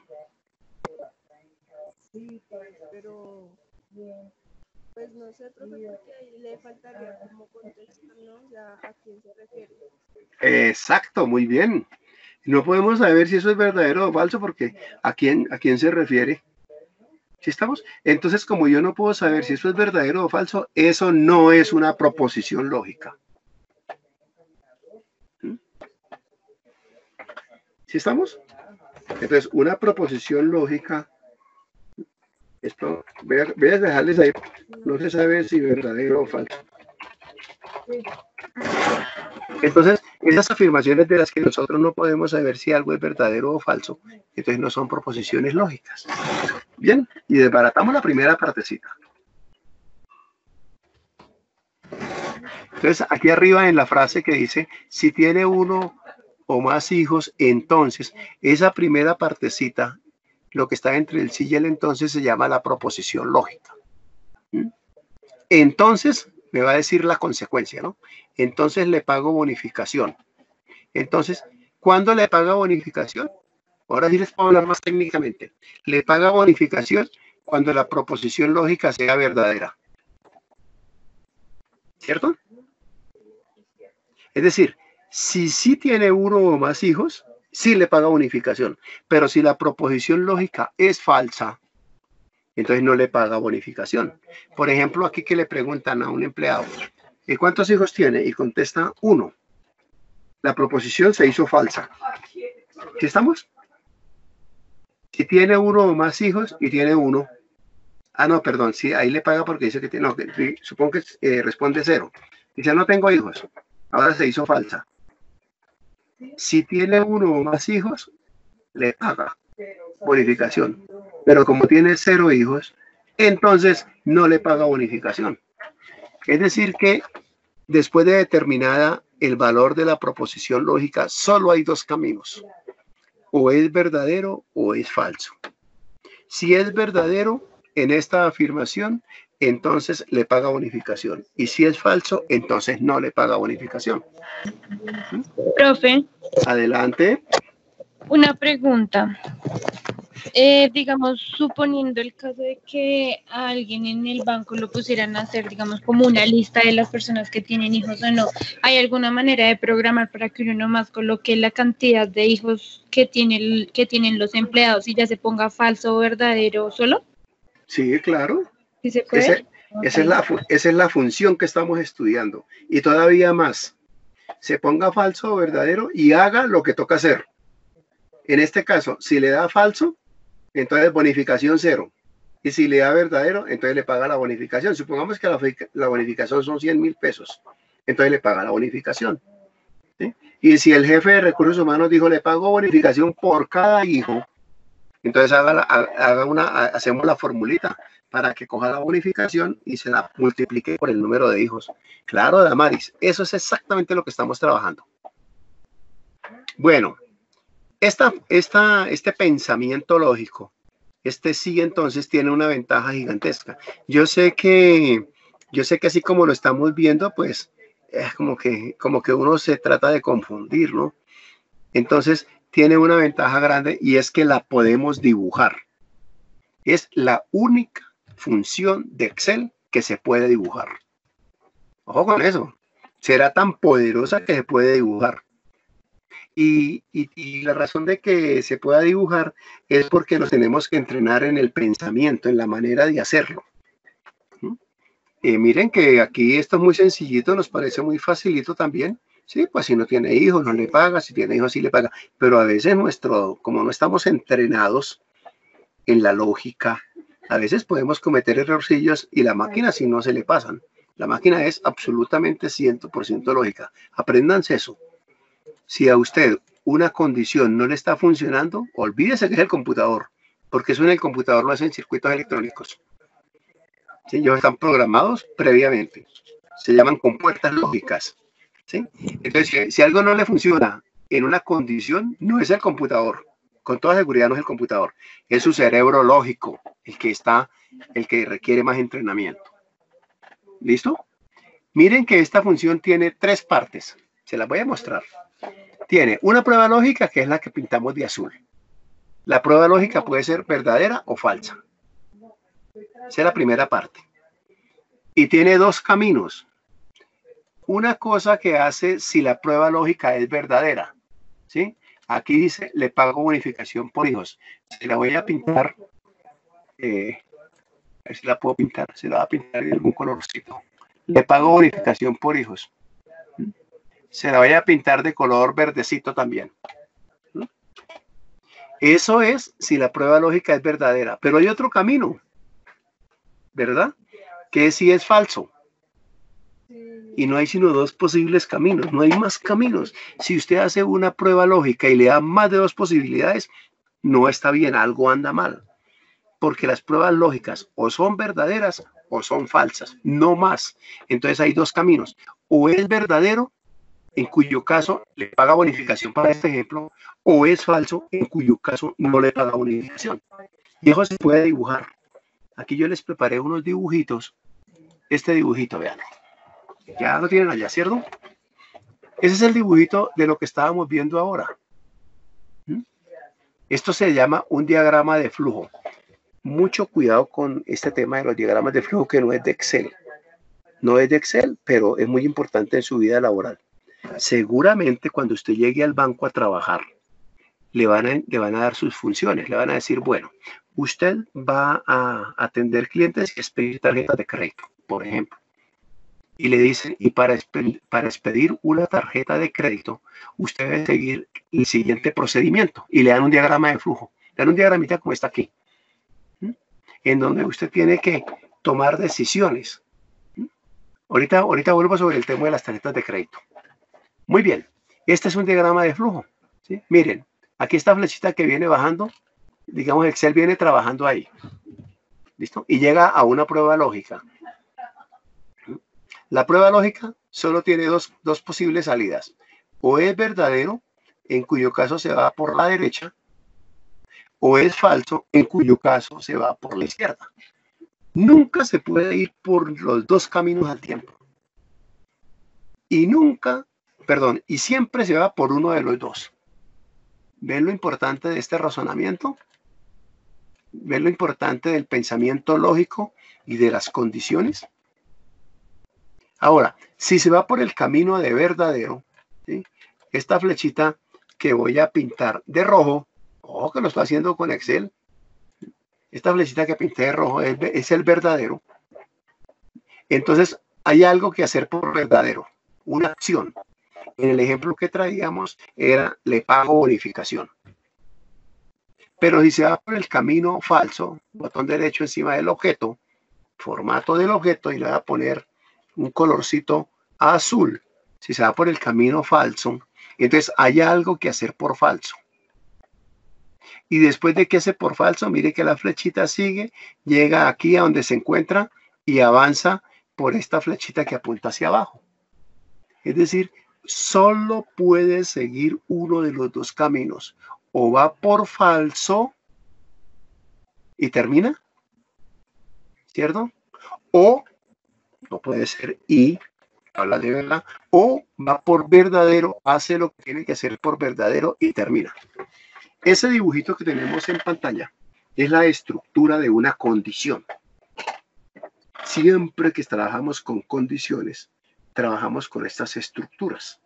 Sí, pero pues no sé, profe, porque ahí le faltaría como contexto, ¿no? O sea, ¿a quién se refiere? Exacto, muy bien. No podemos saber si eso es verdadero o falso porque ¿a quién se refiere? ¿Sí estamos? Entonces, como yo no puedo saber si eso es verdadero o falso, eso no es una proposición lógica. ¿Sí estamos? Entonces, una proposición lógica, esto, voy a dejarles ahí, no se sabe si verdadero o falso. Entonces, esas afirmaciones de las que nosotros no podemos saber si algo es verdadero o falso, entonces no son proposiciones lógicas. Bien, y desbaratamos la primera partecita. Entonces, aquí arriba en la frase que dice, si tiene uno o más hijos, entonces, esa primera partecita, lo que está entre el sí y el entonces, se llama la proposición lógica. Entonces, me va a decir la consecuencia, ¿no? Entonces le pago bonificación. Entonces, ¿cuándo le paga bonificación? Ahora sí les puedo hablar más técnicamente. Le paga bonificación cuando la proposición lógica sea verdadera. ¿Cierto? Es decir, si sí tiene uno o más hijos, sí le paga bonificación. Pero si la proposición lógica es falsa, entonces no le paga bonificación. Por ejemplo, aquí que le preguntan a un empleado, ¿y cuántos hijos tiene? Y contesta 1. La proposición se hizo falsa. ¿Sí estamos? Si tiene uno o más hijos y tiene 1. Ah, no, perdón, sí, ahí le paga porque dice que tiene, no, supongo que responde 0. Dice, no tengo hijos. Ahora se hizo falsa. Si tiene 1 o más hijos, le paga bonificación. Pero como tiene 0 hijos, entonces no le paga bonificación. Es decir que después de determinada el valor de la proposición lógica, solo hay 2 caminos. O es verdadero o es falso. Si es verdadero en esta afirmación, entonces le paga bonificación. Y si es falso, entonces no le paga bonificación. Profe, Adelante. una pregunta. Digamos, suponiendo el caso de que a alguien en el banco lo pusieran a hacer, digamos, como una lista de las personas que tienen hijos o no, ¿hay alguna manera de programar para que uno nomás coloque la cantidad de hijos que tienen los empleados y ya se ponga falso o verdadero solo? Sí, claro. ¿Sí se puede? Esa es la función que estamos estudiando. Y todavía más. se ponga falso o verdadero y haga lo que toca hacer. En este caso, si le da falso, entonces bonificación 0. Y si le da verdadero, entonces le paga la bonificación. Supongamos que la bonificación son 100.000 pesos. Entonces le paga la bonificación. ¿Sí? Y si el jefe de recursos humanos dijo, le pago bonificación por cada hijo, entonces hacemos la formulita para que coja la bonificación y se la multiplique por el número de hijos. Claro, Damaris, eso es exactamente lo que estamos trabajando. Bueno, este pensamiento lógico, sí entonces tiene una ventaja gigantesca. Yo sé que así como lo estamos viendo, pues es como que uno se trata de confundir, ¿no? Entonces tiene una ventaja grande y es que la podemos dibujar. Es la única función de Excel que se puede dibujar. Ojo con eso. Será tan poderosa que se puede dibujar. Y la razón de que se pueda dibujar es porque nos tenemos que entrenar en el pensamiento, en la manera de hacerlo. Miren que aquí esto es muy sencillito, nos parece muy facilito también. Sí, pues si no tiene hijos no le paga, si tiene hijos sí le paga. Pero a veces como no estamos entrenados en la lógica, a veces podemos cometer errorcillos y la máquina si no se le pasan. La máquina es absolutamente 100% lógica. Apréndanse eso. Si a usted una condición no le está funcionando, olvídese que es el computador, porque eso en el computador lo hacen circuitos electrónicos. ¿Sí? Ellos están programados previamente. Se llaman compuertas lógicas. ¿Sí? Entonces, si algo no le funciona en una condición, no es el computador. Con toda seguridad no es el computador. Es su cerebro lógico, el que requiere más entrenamiento. ¿Listo? Miren que esta función tiene 3 partes. Se las voy a mostrar. Tiene una prueba lógica que es la que pintamos de azul. La prueba lógica puede ser verdadera o falsa. Esa es la primera parte. Y tiene 2 caminos. Una cosa que hace si la prueba lógica es verdadera. ¿Sí? Aquí dice, le pago bonificación por hijos. Se la voy a pintar. A ver si la puedo pintar. Se la va a pintar de algún colorcito. Le pago bonificación por hijos. Se la voy a pintar de color verdecito también. Eso es si la prueba lógica es verdadera. Pero hay otro camino, ¿verdad? Que si es falso. Y no hay sino 2 posibles caminos. No hay más caminos. Si usted hace una prueba lógica y le da más de 2 posibilidades, no está bien, algo anda mal. Porque las pruebas lógicas o son verdaderas o son falsas. No más. Entonces hay 2 caminos. O es verdadero, en cuyo caso le paga bonificación para este ejemplo, o es falso, en cuyo caso no le paga bonificación. Y eso se puede dibujar. Aquí yo les preparé unos dibujitos. Este dibujito, vean. Ya lo tienen allá, ¿cierto? Ese es el dibujito de lo que estábamos viendo ahora. Esto se llama un diagrama de flujo. Mucho cuidado con este tema de los diagramas de flujo que no es de Excel. No es de Excel, pero es muy importante en su vida laboral. Seguramente cuando usted llegue al banco a trabajar, le van a dar sus funciones. Le van a decir, bueno, usted va a atender clientes y expedir tarjetas de crédito, por ejemplo. Y le dicen, y para expedir una tarjeta de crédito, usted debe seguir el siguiente procedimiento. Y le dan un diagrama de flujo. Le dan un diagramita como está aquí. En donde usted tiene que tomar decisiones. Ahorita vuelvo sobre el tema de las tarjetas de crédito. Muy bien, este es un diagrama de flujo. ¿Sí? Miren, aquí esta flechita que viene bajando, digamos Excel viene trabajando ahí. ¿Listo? Y llega a una prueba lógica. La prueba lógica solo tiene dos posibles salidas. O es verdadero, en cuyo caso se va por la derecha, o es falso, en cuyo caso se va por la izquierda. Nunca se puede ir por los 2 caminos al tiempo. Y siempre se va por uno de los 2. ¿Ven lo importante de este razonamiento? ¿Ven lo importante del pensamiento lógico y de las condiciones? Ahora, si se va por el camino de verdadero, ¿sí? Esta flechita que voy a pintar de rojo, ojo que lo estoy haciendo con Excel, esta flechita que pinté de rojo es el verdadero. Entonces, hay algo que hacer por verdadero, una acción. En el ejemplo que traíamos era le pago bonificación. Pero si se va por el camino falso, botón derecho encima del objeto, formato del objeto, y le voy a poner un colorcito azul. Si se va por el camino falso, entonces hay algo que hacer por falso. Y después de que hace por falso, mire que la flechita sigue, llega aquí a donde se encuentra y avanza por esta flechita que apunta hacia abajo. Es decir, solo puede seguir uno de los dos caminos. O va por falso y termina, ¿cierto? O no puede ser y habla de verdad, o va por verdadero, hace lo que tiene que hacer por verdadero y termina. Ese dibujito que tenemos en pantalla es la estructura de una condición. Siempre que trabajamos con condiciones, trabajamos con estas estructuras.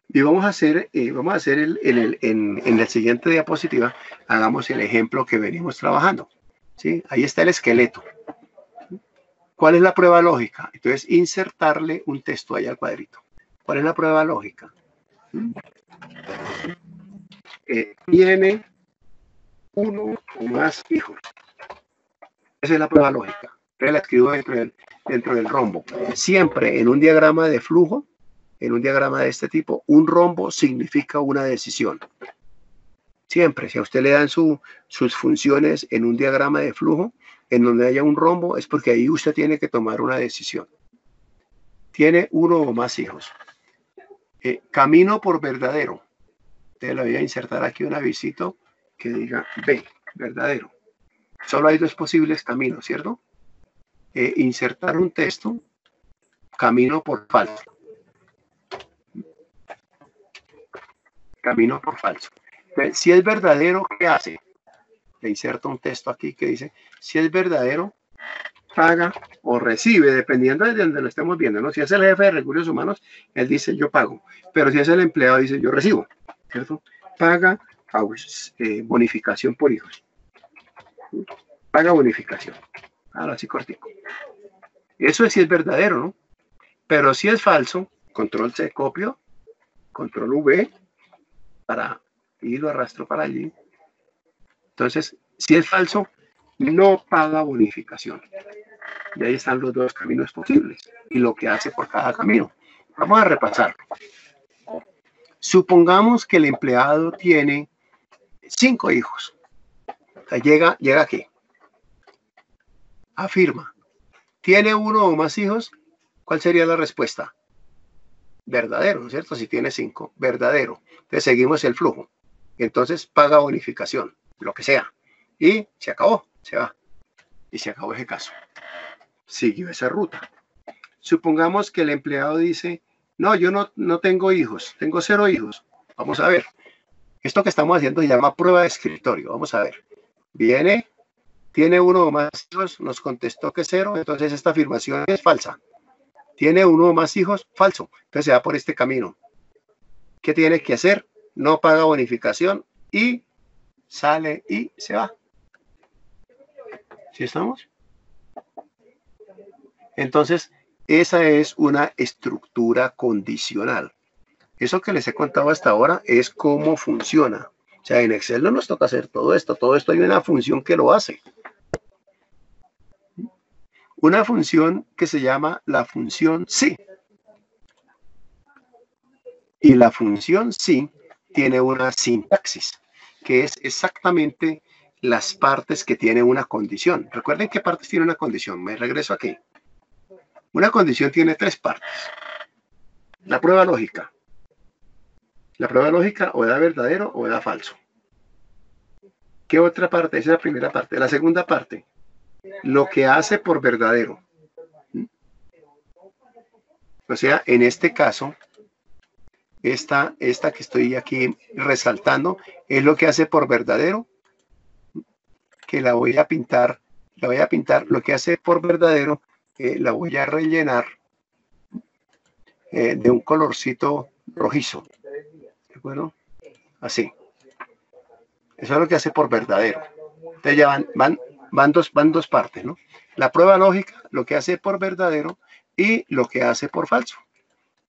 Y vamos a hacer en la siguiente diapositiva, hagamos el ejemplo que venimos trabajando. ¿Sí? Ahí está el esqueleto. ¿Cuál es la prueba lógica? Entonces, insertarle un texto ahí al cuadrito. ¿Cuál es la prueba lógica? Tiene uno o más hijos. Esa es la prueba lógica. Entonces la escribo dentro del rombo. Siempre en un diagrama de flujo, en un diagrama de este tipo, un rombo significa una decisión. Siempre, si a usted le dan sus funciones en un diagrama de flujo, en donde haya un rombo, es porque ahí usted tiene que tomar una decisión. Tiene uno o más hijos. Camino por verdadero. Te lo voy a insertar aquí un avisito que diga B, verdadero. Solo hay dos posibles caminos, ¿cierto? Insertar un texto, camino por falso. Camino por falso. Entonces, si es verdadero, ¿qué hace? Le inserto un texto aquí que dice, si es verdadero, paga o recibe, dependiendo de donde lo estemos viendo, ¿no? Si es el jefe de recursos humanos, él dice, yo pago. Pero si es el empleado, dice, yo recibo, ¿cierto? Paga bonificación por hijos. Paga bonificación. Ahora así cortico. Eso es si es verdadero, ¿no? Pero si es falso, control C, copio, control V, y lo arrastro para allí. Entonces, si es falso, no paga bonificación. Y ahí están los dos caminos posibles y lo que hace por cada camino. Vamos a repasarlo. Supongamos que el empleado tiene 5 hijos. O sea, llega aquí. Afirma. ¿Tiene uno o más hijos? ¿Cuál sería la respuesta? Verdadero, ¿no es cierto? Si tiene 5, verdadero. Entonces seguimos el flujo. Entonces paga bonificación, lo que sea. Y se acabó, se va. Y se acabó ese caso. Siguió esa ruta. Supongamos que el empleado dice, no, yo no tengo hijos, tengo 0 hijos. Vamos a ver. Esto que estamos haciendo se llama prueba de escritorio. Vamos a ver. Viene, tiene uno o más hijos, nos contestó que 0, entonces esta afirmación es falsa. Tiene uno o más hijos, falso. Entonces se va por este camino. ¿Qué tiene que hacer? No paga bonificación y sale y se va. ¿Sí estamos? Entonces, esa es una estructura condicional. Eso que les he contado hasta ahora es cómo funciona. O sea, en Excel no nos toca hacer todo esto. Todo esto hay una función que lo hace. Una función que se llama la función sí. Y la función sí tiene una sintaxis, que es exactamente las partes que tiene una condición. Recuerden qué partes tiene una condición. Me regreso aquí. Una condición tiene 3 partes. La prueba lógica. La prueba lógica o da verdadero o da falso. ¿Qué otra parte? Esa es la primera parte. La segunda parte, lo que hace por verdadero. O sea, en este caso, esta que estoy aquí resaltando es lo que hace por verdadero, que la voy a pintar, lo que hace por verdadero, la voy a rellenar de un colorcito rojizo. ¿De acuerdo? Así. Eso es lo que hace por verdadero. Entonces ya van dos partes, ¿no? La prueba lógica, lo que hace por verdadero, y lo que hace por falso,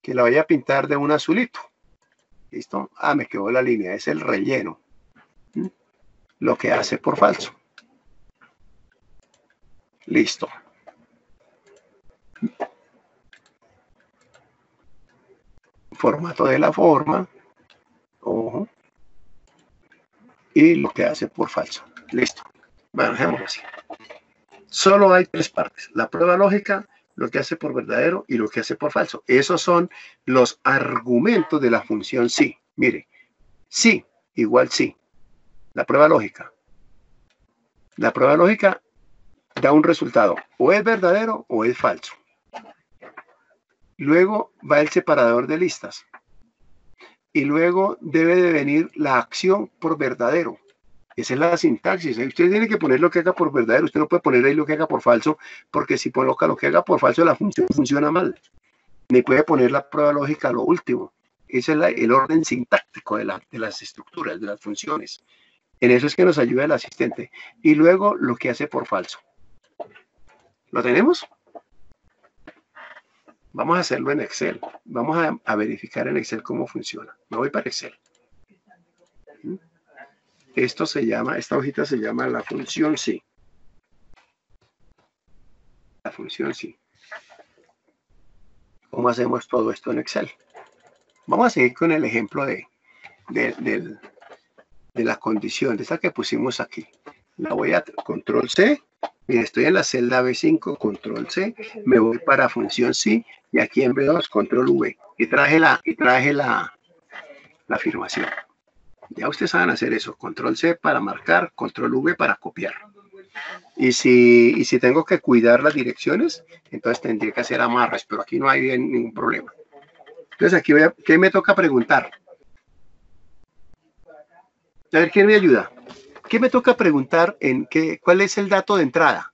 que la voy a pintar de un azulito. ¿Listo? Ah, me quedó la línea, es el relleno. Lo que hace por falso. Listo. Formato de la forma. Ojo. Y lo que hace por falso. Listo. Bueno, dejémoslo así. Solo hay tres partes. La prueba lógica, lo que hace por verdadero y lo que hace por falso. Esos son los argumentos de la función sí. Mire, sí igual sí. La prueba lógica. La prueba lógica da un resultado. O es verdadero o es falso. Luego va el separador de listas. Y luego debe de venir la acción por verdadero. Esa es la sintaxis. Usted tiene que poner lo que haga por verdadero. Usted no puede poner ahí lo que haga por falso, porque si coloca lo que haga por falso, la función funciona mal. Ni puede poner la prueba lógica a lo último. Ese es el orden sintáctico de las estructuras, de las funciones. En eso es que nos ayuda el asistente. Y luego lo que hace por falso. ¿Lo tenemos? Vamos a hacerlo en Excel. Vamos a verificar en Excel cómo funciona. Me voy para Excel. Esto se llama, esta hojita se llama la función sí. La función sí. ¿Cómo hacemos todo esto en Excel? Vamos a seguir con el ejemplo de la condición, de esta que pusimos aquí. La voy a control C. Mira, estoy en la celda B5, control C. Me voy para función sí. Y aquí en B2, control V. Y traje la afirmación. Ya ustedes saben hacer eso. Control C para marcar, control V para copiar. Y si tengo que cuidar las direcciones, entonces tendría que hacer amarres, pero aquí no hay ningún problema. Entonces aquí ¿qué me toca preguntar? A ver, ¿quién me ayuda? ¿Qué me toca preguntar? ¿Cuál es el dato de entrada?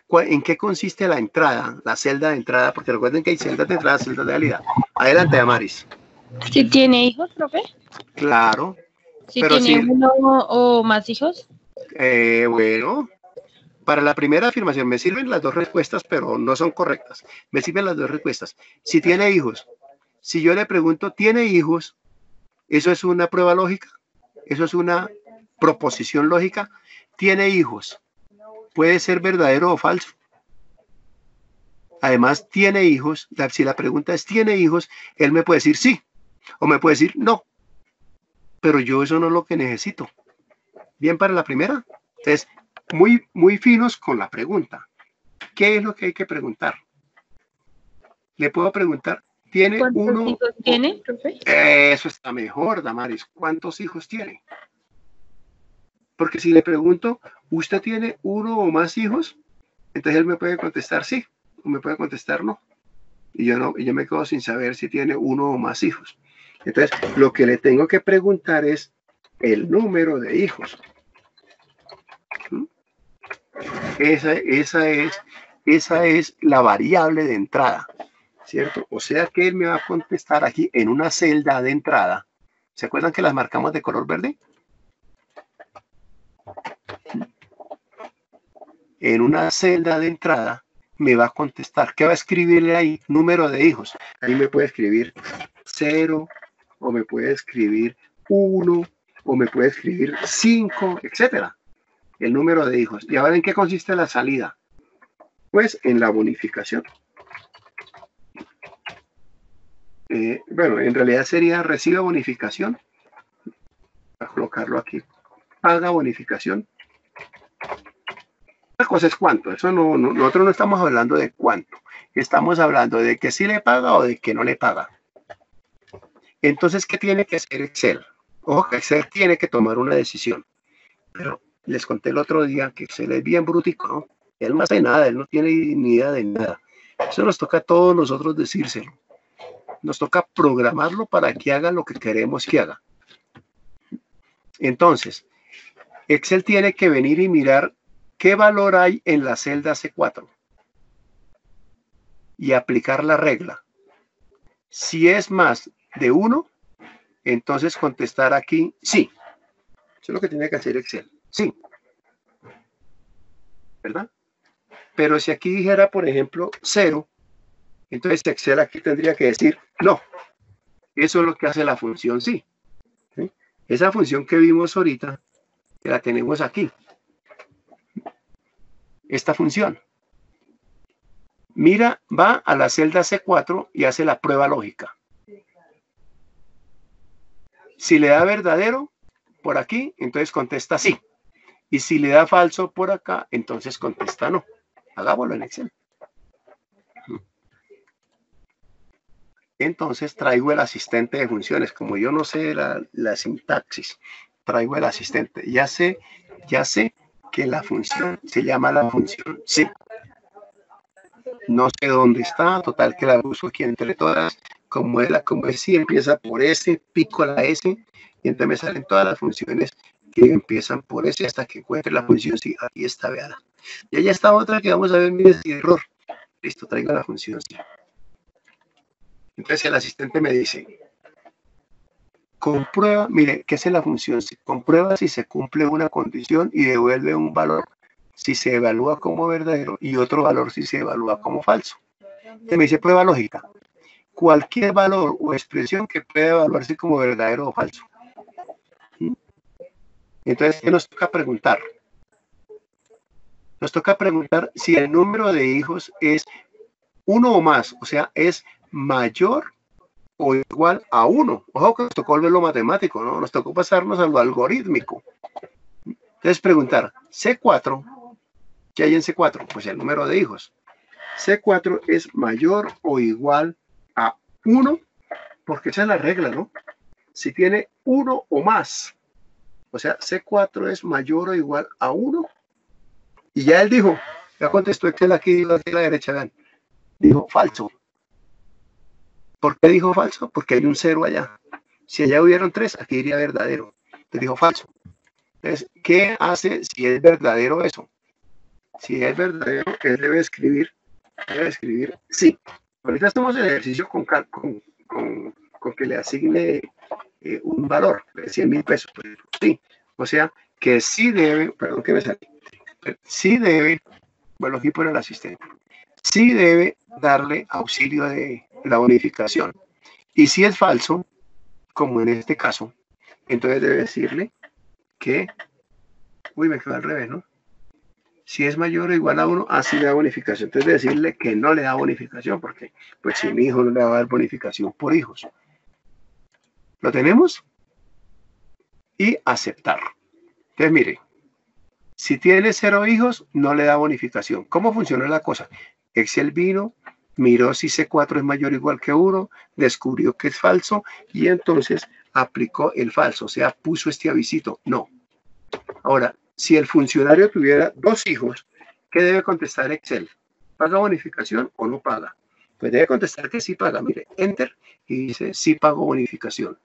¿En qué consiste la entrada, la celda de entrada? Porque recuerden que hay celdas de entrada, celdas de salida. Adelante, Amaris. ¿Si tiene hijos, profe? Claro. ¿Si tiene uno o más hijos? Bueno, para la primera afirmación me sirven las dos respuestas, pero no son correctas. Me sirven las dos respuestas. Si tiene hijos, si yo le pregunto, ¿tiene hijos? ¿Eso es una prueba lógica? ¿Eso es una proposición lógica? ¿Tiene hijos? ¿Puede ser verdadero o falso? Además, ¿tiene hijos? Si la pregunta es ¿tiene hijos? Él me puede decir sí o me puede decir no. Pero yo eso no es lo que necesito. Bien para la primera. Entonces, muy finos con la pregunta. ¿Qué es lo que hay que preguntar? Le puedo preguntar, ¿tiene ¿Cuántos uno? hijos tiene, profe? Eso está mejor, Damaris. ¿Cuántos hijos tiene? Porque si le pregunto, ¿usted tiene uno o más hijos? Entonces él me puede contestar sí, o me puede contestar no. Y yo me quedo sin saber si tiene uno o más hijos. Entonces, lo que le tengo que preguntar es el número de hijos. Esa es la variable de entrada, ¿cierto? O sea que él me va a contestar aquí en una celda de entrada. ¿Se acuerdan que las marcamos de color verde? En una celda de entrada me va a contestar. ¿Qué va a escribirle ahí? Número de hijos. Ahí me puede escribir 0, o me puede escribir 1, o me puede escribir 5, etcétera. El número de hijos. ¿Y ahora en qué consiste la salida? Pues en la bonificación. Bueno, en realidad sería recibe bonificación. Voy a colocarlo aquí. Paga bonificación. La cosa es cuánto. Eso nosotros no estamos hablando de cuánto. Estamos hablando de que sí le paga o de que no le paga. Entonces, ¿qué tiene que hacer Excel? Ojo, que Excel tiene que tomar una decisión. Pero les conté el otro día que Excel es bien brutico, ¿no? Él no hace nada, él no tiene ni idea de nada. Eso nos toca a todos nosotros decírselo. Nos toca programarlo para que haga lo que queremos que haga. Entonces, Excel tiene que venir y mirar qué valor hay en la celda C4 y aplicar la regla. Si es más de 1, entonces contestar aquí sí. Eso es lo que tiene que hacer Excel. Sí. ¿Verdad? Pero si aquí dijera, por ejemplo, 0, Entonces Excel aquí tendría que decir, no, eso es lo que hace la función sí. ¿Sí? Esa función que vimos ahorita, que la tenemos aquí. Esta función. Mira, va a la celda C4 y hace la prueba lógica. Si le da verdadero por aquí, entonces contesta sí. Y si le da falso por acá, entonces contesta no. Hagámoslo en Excel. Entonces traigo el asistente de funciones. Como yo no sé la sintaxis, traigo el asistente. Ya sé que la función se llama la función sí. No sé dónde está, total que la uso aquí entre todas. Como es sí, empieza por S, pico la S, y entonces me salen todas las funciones que empiezan por S hasta que encuentre la función sí. Aquí está, veada. Y allá está otra que vamos a ver, mire, si error. Listo, traigo la función sí. Entonces el asistente me dice, comprueba, mire, ¿qué es la función sí? Comprueba si se cumple una condición y devuelve un valor si se evalúa como verdadero y otro valor si se evalúa como falso. Entonces me dice prueba lógica. Cualquier valor o expresión que pueda evaluarse como verdadero o falso. Entonces, ¿qué nos toca preguntar? Nos toca preguntar si el número de hijos es 1 o más, o sea, es mayor o igual a 1. Ojo que nos tocó volverlo matemático, ¿no? Nos tocó pasarnos a lo algorítmico. Entonces, preguntar, C4, ¿qué hay en C4? Pues el número de hijos. C4 es mayor o igual a 1, porque esa es la regla, ¿no? Si tiene 1 o más, o sea, C4 es mayor o igual a 1, y ya él dijo, ya contestó Excel aquí a la derecha, vean, dijo falso. ¿Por qué dijo falso? Porque hay un 0 allá. Si allá hubieron 3, aquí diría verdadero. Entonces dijo falso. Entonces, ¿qué hace si es verdadero eso? Si es verdadero, él debe escribir sí. Ahorita estamos en el ejercicio con que le asigne un valor de 100.000 pesos. Pues, sí. O sea, que sí debe, perdón que me salí, sí debe, bueno, aquí pone el asistente, sí debe darle auxilio de la bonificación. Y si es falso, como en este caso, entonces debe decirle que, uy, me quedó al revés, ¿no? Si es mayor o igual a 1, así le da bonificación. Entonces decirle que no le da bonificación, porque pues si mi hijo no le va a dar bonificación por hijos. ¿Lo tenemos? Y aceptar. Entonces mire, si tiene 0 hijos, no le da bonificación. ¿Cómo funciona la cosa? Excel vino, miró si C4 es mayor o igual que 1, descubrió que es falso y entonces aplicó el falso, o sea, puso este avisito. No. Ahora, si el funcionario tuviera 2 hijos, ¿qué debe contestar Excel? ¿Paga bonificación o no paga? Pues debe contestar que sí paga. Mire, enter y dice sí pago bonificación.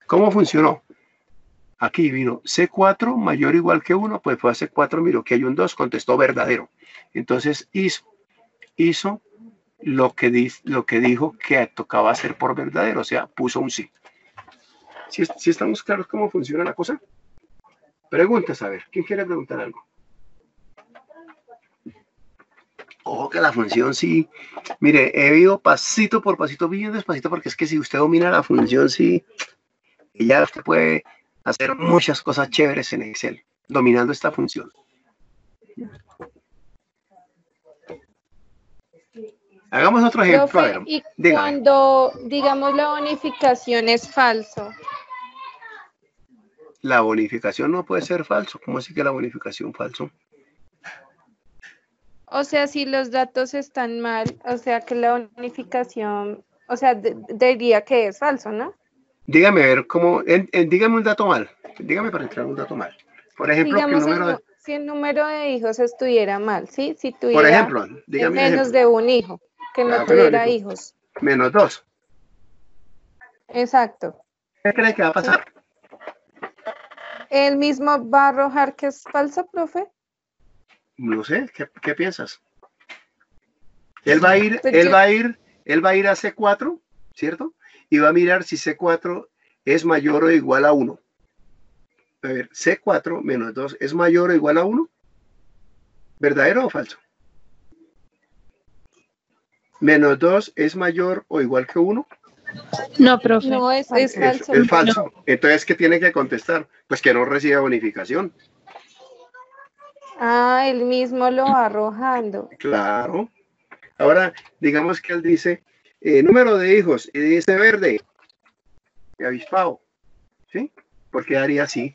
¿Cómo funcionó? Aquí vino C4 mayor o igual que 1, pues fue a C4, miró que hay un 2, contestó verdadero. Entonces hizo lo que dijo que tocaba hacer por verdadero, o sea, puso un sí. ¿Sí estamos claros cómo funciona la cosa? Preguntas, a ver, ¿quién quiere preguntar algo? Ojo que la función sí, mire, he ido pasito por pasito, bien despacito, porque es que si usted domina la función sí, ya usted puede hacer muchas cosas chéveres en Excel, dominando esta función. Hagamos otro ejemplo. Profe, a ver, y dígame. cuando, digamos, la bonificación es falso. La bonificación no puede ser falso. ¿Cómo así que la bonificación falso? O sea, si los datos están mal, o sea, que la bonificación, o sea, diría que es falso, ¿no? Dígame, a ver, ¿cómo? Dígame un dato mal. Dígame para entrar un dato mal. Por ejemplo, Digamos, que el número si el número de hijos estuviera mal, ¿sí? Si por tuviera ejemplo, dígame un menos ejemplo. de un hijo, que no Bueno, tuviera listo. hijos. Menos 2. Exacto. ¿Qué cree que va a pasar? ¿El mismo va a arrojar que es falso, profe? No sé, ¿qué piensas? Él va a ir Pues a C4, ¿cierto? Y va a mirar si C4 es mayor o igual a 1. A ver, C4 menos 2 es mayor o igual a 1. ¿Verdadero o falso? Menos 2 es mayor o igual que 1. No, profe. No, es Eso, falso. es falso. Entonces, ¿qué tiene que contestar? Pues que no recibe bonificación. Ah, él mismo lo va arrojando. Claro. Ahora, digamos que él dice número de hijos y dice verde y avispado. ¿Sí? ¿Por qué haría así?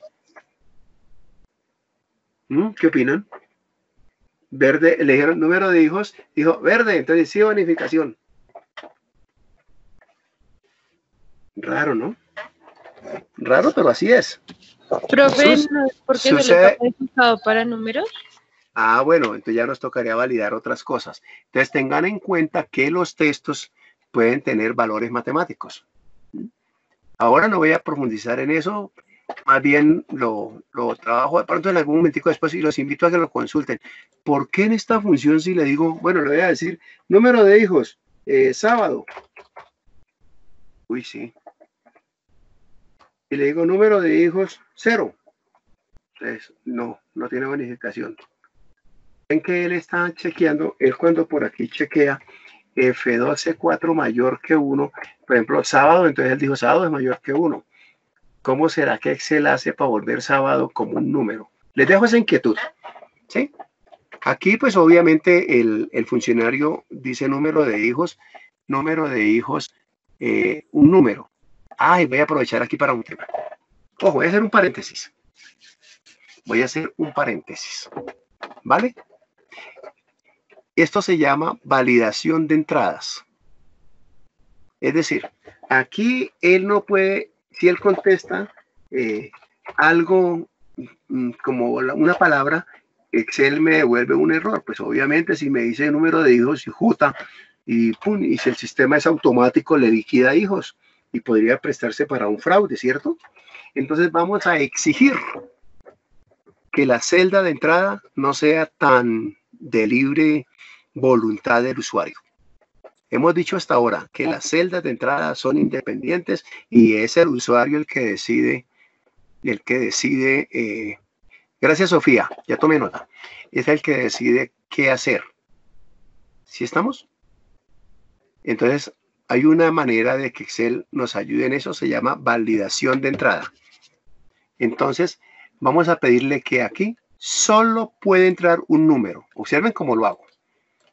¿Qué opinan? Verde, le dijeron número de hijos, dijo verde, entonces sí bonificación. Raro, ¿no? Raro, pero así es. Profe, ¿no es porque se sucede- está calificado para números? Ah, bueno, entonces ya nos tocaría validar otras cosas. Entonces tengan en cuenta que los textos pueden tener valores matemáticos. Ahora no voy a profundizar en eso, más bien lo trabajo de pronto en algún momentico después y los invito a que lo consulten. ¿Por qué en esta función si le digo, bueno, le voy a decir número de hijos, sábado? Uy, sí. Y le digo número de hijos, 0. Entonces, no tiene bonificación. En que él está chequeando, él cuando por aquí chequea F12 4 mayor que 1, por ejemplo, sábado, entonces él dijo sábado es mayor que 1. ¿Cómo será que Excel hace para volver sábado como un número? Les dejo esa inquietud, ¿sí? Aquí, pues, obviamente, el funcionario dice número de hijos, un número. Y voy a aprovechar aquí para un tema. Ojo, voy a hacer un paréntesis. ¿Vale? Esto se llama validación de entradas. Es decir, aquí él no puede, si él contesta algo como una palabra, Excel me devuelve un error. Pues obviamente si me dice número de hijos y justa y pum, y si el sistema es automático le liquida hijos y podría prestarse para un fraude, ¿cierto? Entonces vamos a exigir que la celda de entrada no sea tan de libre voluntad del usuario. Hemos dicho hasta ahora que las celdas de entrada son independientes y es el usuario el que decide, gracias Sofía, ya tomé nota, es el que decide qué hacer. ¿Sí estamos? Entonces, hay una manera de que Excel nos ayude en eso, se llama validación de entrada. Entonces, vamos a pedirle que aquí solo puede entrar un número. Observen cómo lo hago.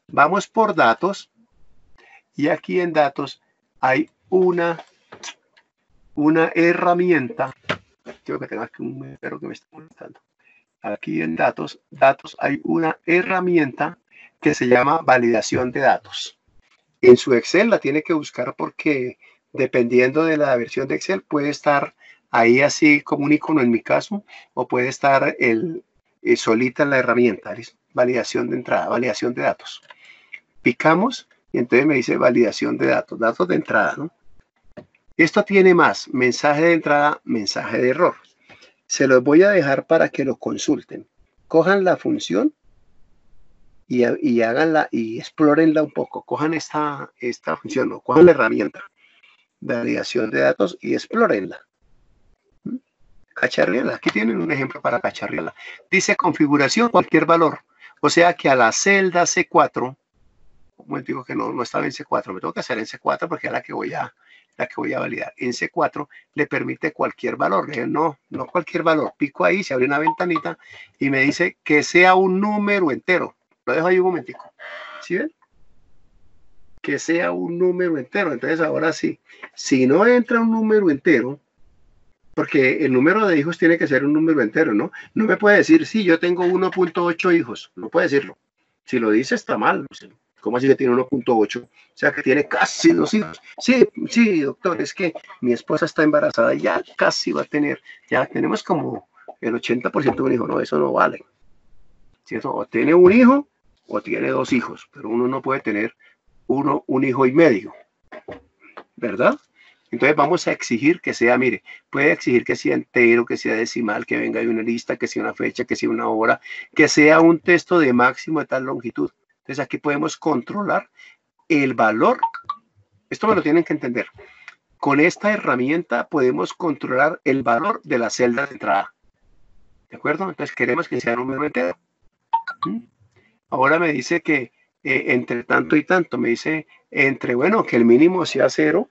Vamos por datos y aquí en datos hay una herramienta. Creo que tengo aquí un número que me está molestando. Aquí en datos hay una herramienta que se llama validación de datos. En su Excel la tiene que buscar porque dependiendo de la versión de Excel puede estar ahí así como un icono en mi caso o puede estar solita la herramienta. Validación de entrada, validación de datos. Picamos y entonces me dice validación de datos, datos de entrada, ¿no? Esto tiene más, mensaje de entrada, mensaje de error. Se los voy a dejar para que lo consulten. Cojan la función y háganla y explórenla un poco. Cojan esta función, no, cojan la herramienta, validación de datos y explórenla. Cacharriela, aquí tienen un ejemplo para cacharriela. Dice configuración, cualquier valor. O sea que a la celda C4, como digo que no estaba en C4, me tengo que hacer en C4 porque es la que voy a validar. En C4 le permite cualquier valor. No cualquier valor. Pico ahí, se abre una ventanita y me dice que sea un número entero. Lo dejo ahí un momentico. ¿Sí ven? Que sea un número entero. Entonces ahora sí, si no entra un número entero, porque el número de hijos tiene que ser un número entero, ¿no? No me puede decir, sí, yo tengo 1.8 hijos. No puede decirlo. Si lo dice está mal. ¿Cómo así que tiene 1.8? O sea que tiene casi 2 hijos. Sí, doctor, es que mi esposa está embarazada y ya casi va a tener, ya tenemos como el 80% de un hijo. No, eso no vale. ¿Cierto? O tiene un hijo o tiene 2 hijos, pero uno no puede tener un hijo y medio, ¿verdad? Entonces vamos a exigir que sea, mire, puede exigir que sea entero, que sea decimal, que venga de una lista, que sea una fecha, que sea una hora, que sea un texto de máximo de tal longitud. Entonces aquí podemos controlar el valor. Esto me lo tienen que entender. Con esta herramienta podemos controlar el valor de la celda de entrada. ¿De acuerdo? Entonces queremos que sea un número entero. Ahora me dice que entre tanto y tanto. Me dice, bueno, que el mínimo sea 0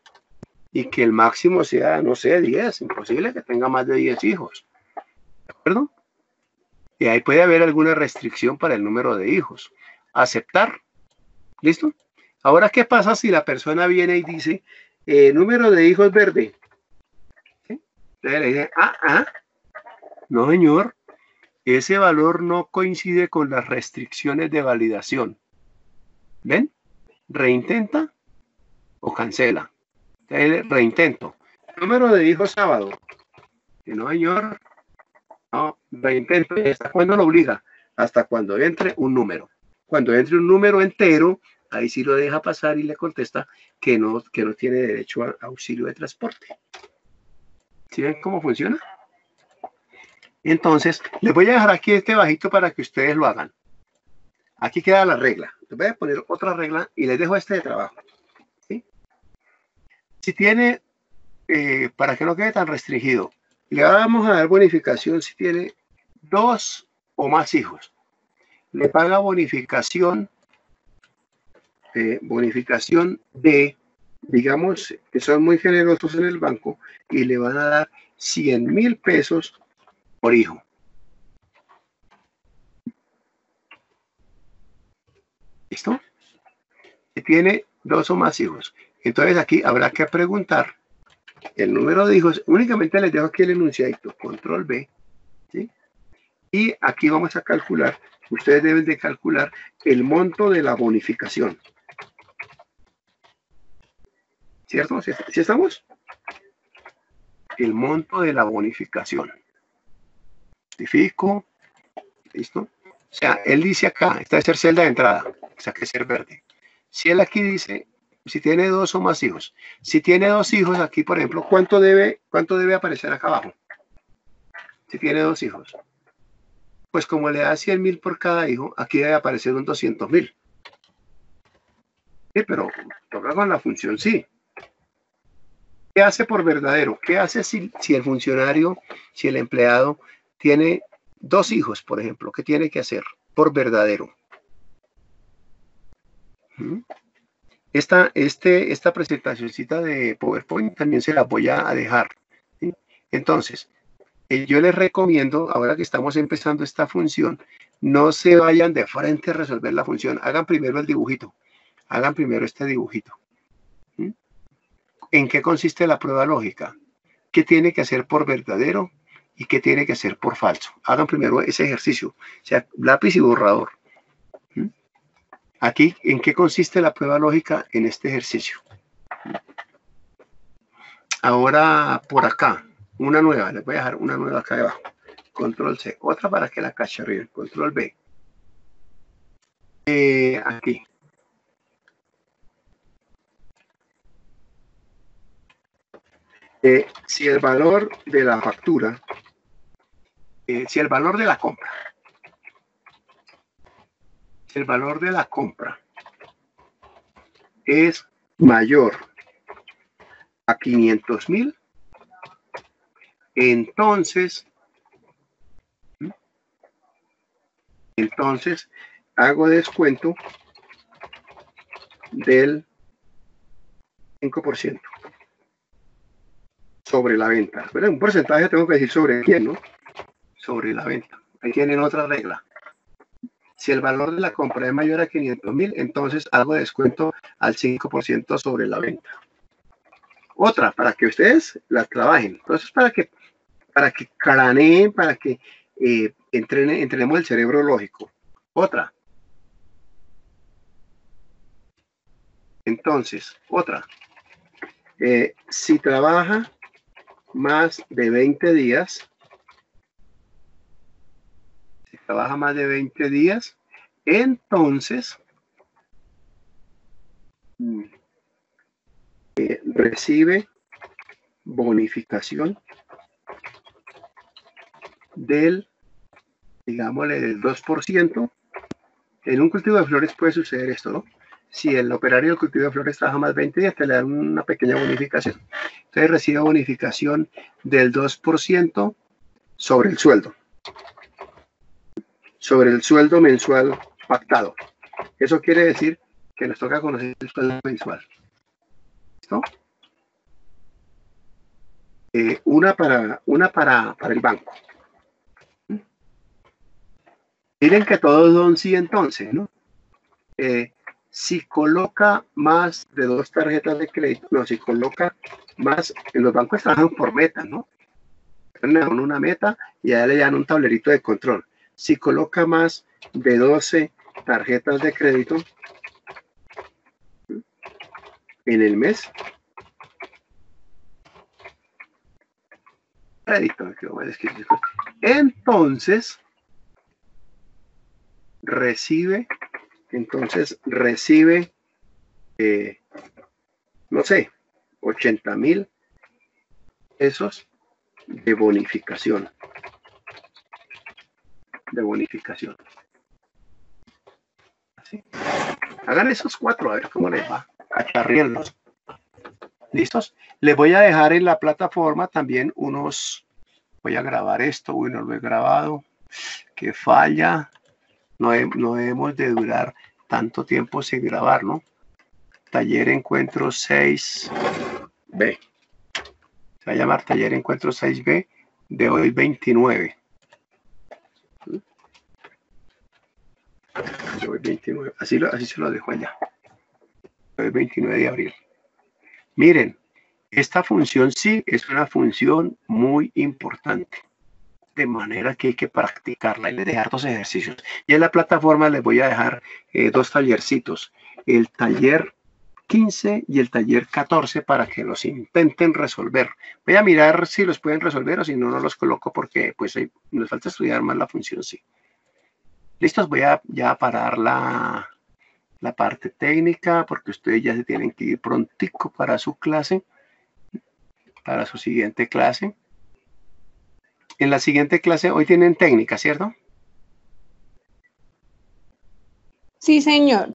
y que el máximo sea, no sé, 10. Imposible que tenga más de 10 hijos. ¿De acuerdo? Y ahí puede haber alguna restricción para el número de hijos. Aceptar. ¿Listo? Ahora, ¿qué pasa si la persona viene y dice, número de hijos verde? ¿Sí? Entonces le dice, no señor, ese valor no coincide con las restricciones de validación. ¿Ven? Reintenta o cancela. Entonces, reintento. Número de hijos sábado. Que no señor, no, reintento. ¿Hasta cuándo lo obliga? Hasta cuando entre un número. Cuando entre un número entero, ahí sí lo deja pasar y le contesta que no tiene derecho a auxilio de transporte. ¿Sí ven cómo funciona? Entonces, les voy a dejar aquí este bajito para que ustedes lo hagan. Aquí queda la regla. Les voy a poner otra regla y les dejo este de trabajo. ¿Sí? Si tiene, para que no quede tan restringido, le vamos a dar bonificación si tiene 2 o más hijos. Le paga bonificación de, digamos, que son muy generosos en el banco y le van a dar 100.000 pesos por hijo. ¿Listo? Si tiene 2 o más hijos. Entonces aquí habrá que preguntar el número de hijos. Únicamente les dejo aquí el enunciadito, control B. ¿Sí? Y aquí vamos a calcular, ustedes deben de calcular el monto de la bonificación. ¿Cierto? ¿Sí estamos? El monto de la bonificación. Justifico. ¿Listo? O sea, él dice acá, esta es ser celda de entrada, o sea, que es ser verde. Si él aquí dice, si tiene 2 o más hijos, si tiene 2 hijos aquí, por ejemplo, ¿cuánto debe aparecer acá abajo? Si tiene 2 hijos. Pues como le da 100.000 por cada hijo, aquí debe aparecer un 200.000. Sí, pero toca con la función sí. ¿Qué hace por verdadero? ¿Qué hace si el funcionario, si el empleado tiene 2 hijos, por ejemplo? ¿Qué tiene que hacer por verdadero? Esta presentacióncita de PowerPoint también se la voy a dejar. ¿Sí? Entonces, yo les recomiendo, ahora que estamos empezando esta función, no se vayan de frente a resolver la función. Hagan primero el dibujito. Hagan primero este dibujito. ¿En qué consiste la prueba lógica? ¿Qué tiene que hacer por verdadero y qué tiene que hacer por falso? Hagan primero ese ejercicio, o sea, lápiz y borrador. Aquí, ¿en qué consiste la prueba lógica en este ejercicio? Ahora, por acá, una nueva, les voy a dejar una nueva acá debajo. Control C, otra para que la cacharríen, control B. Aquí. Si el valor de la factura, si el valor de la compra, es mayor a 500.000, entonces hago descuento del 5%. Sobre la venta. Pero un porcentaje tengo que decir sobre quién, ¿no? Sobre la venta. Ahí tienen otra regla. Si el valor de la compra es mayor a 500.000, entonces hago descuento al 5% sobre la venta. Otra, para que ustedes la trabajen. Entonces, para que craneen, para que entrenemos el cerebro lógico. Otra. Entonces, otra. Si trabaja más de 20 días, entonces recibe bonificación del, digámosle, del 2%. En un cultivo de flores puede suceder esto, ¿no? Si el operario del cultivo de flores trabaja más 20 días, te le dan una pequeña bonificación. Entonces recibe bonificación del 2% sobre el sueldo. Sobre el sueldo mensual pactado. Eso quiere decir que nos toca conocer el sueldo mensual. ¿Listo? Una para el banco. Miren que todos son sí entonces, ¿no? Si coloca más de 2 tarjetas de crédito, no, si coloca más, en los bancos trabajan por meta, ¿no? Le dan una meta y a él le dan un tablerito de control. Si coloca más de 12 tarjetas de crédito en el mes, crédito, entonces recibe, no sé, 80,000 pesos de bonificación. ¿Sí? Hagan esos 4, a ver cómo les va. Cacharrienlos. ¿Listos? Les voy a dejar en la plataforma también unos, voy a grabar esto, uy, no lo he grabado, que falla, no debemos de durar tanto tiempo sin grabar, ¿no? Taller Encuentro 6B. Se va a llamar Taller Encuentro 6B de hoy 29. De hoy 29. Así se lo dejo allá. Hoy 29 de abril. Miren, esta función sí es una función muy importante. De manera que hay que practicarla y dejar 2 ejercicios. Y en la plataforma les voy a dejar 2 tallercitos. El taller 15 y el taller 14 para que los intenten resolver. Voy a mirar si los pueden resolver o si no, no los coloco porque pues nos falta estudiar más la función sí. Listos, voy a ya parar la parte técnica porque ustedes ya se tienen que ir prontico para su clase, para su siguiente clase. En la siguiente clase, hoy tienen técnica, ¿cierto? Sí, señor.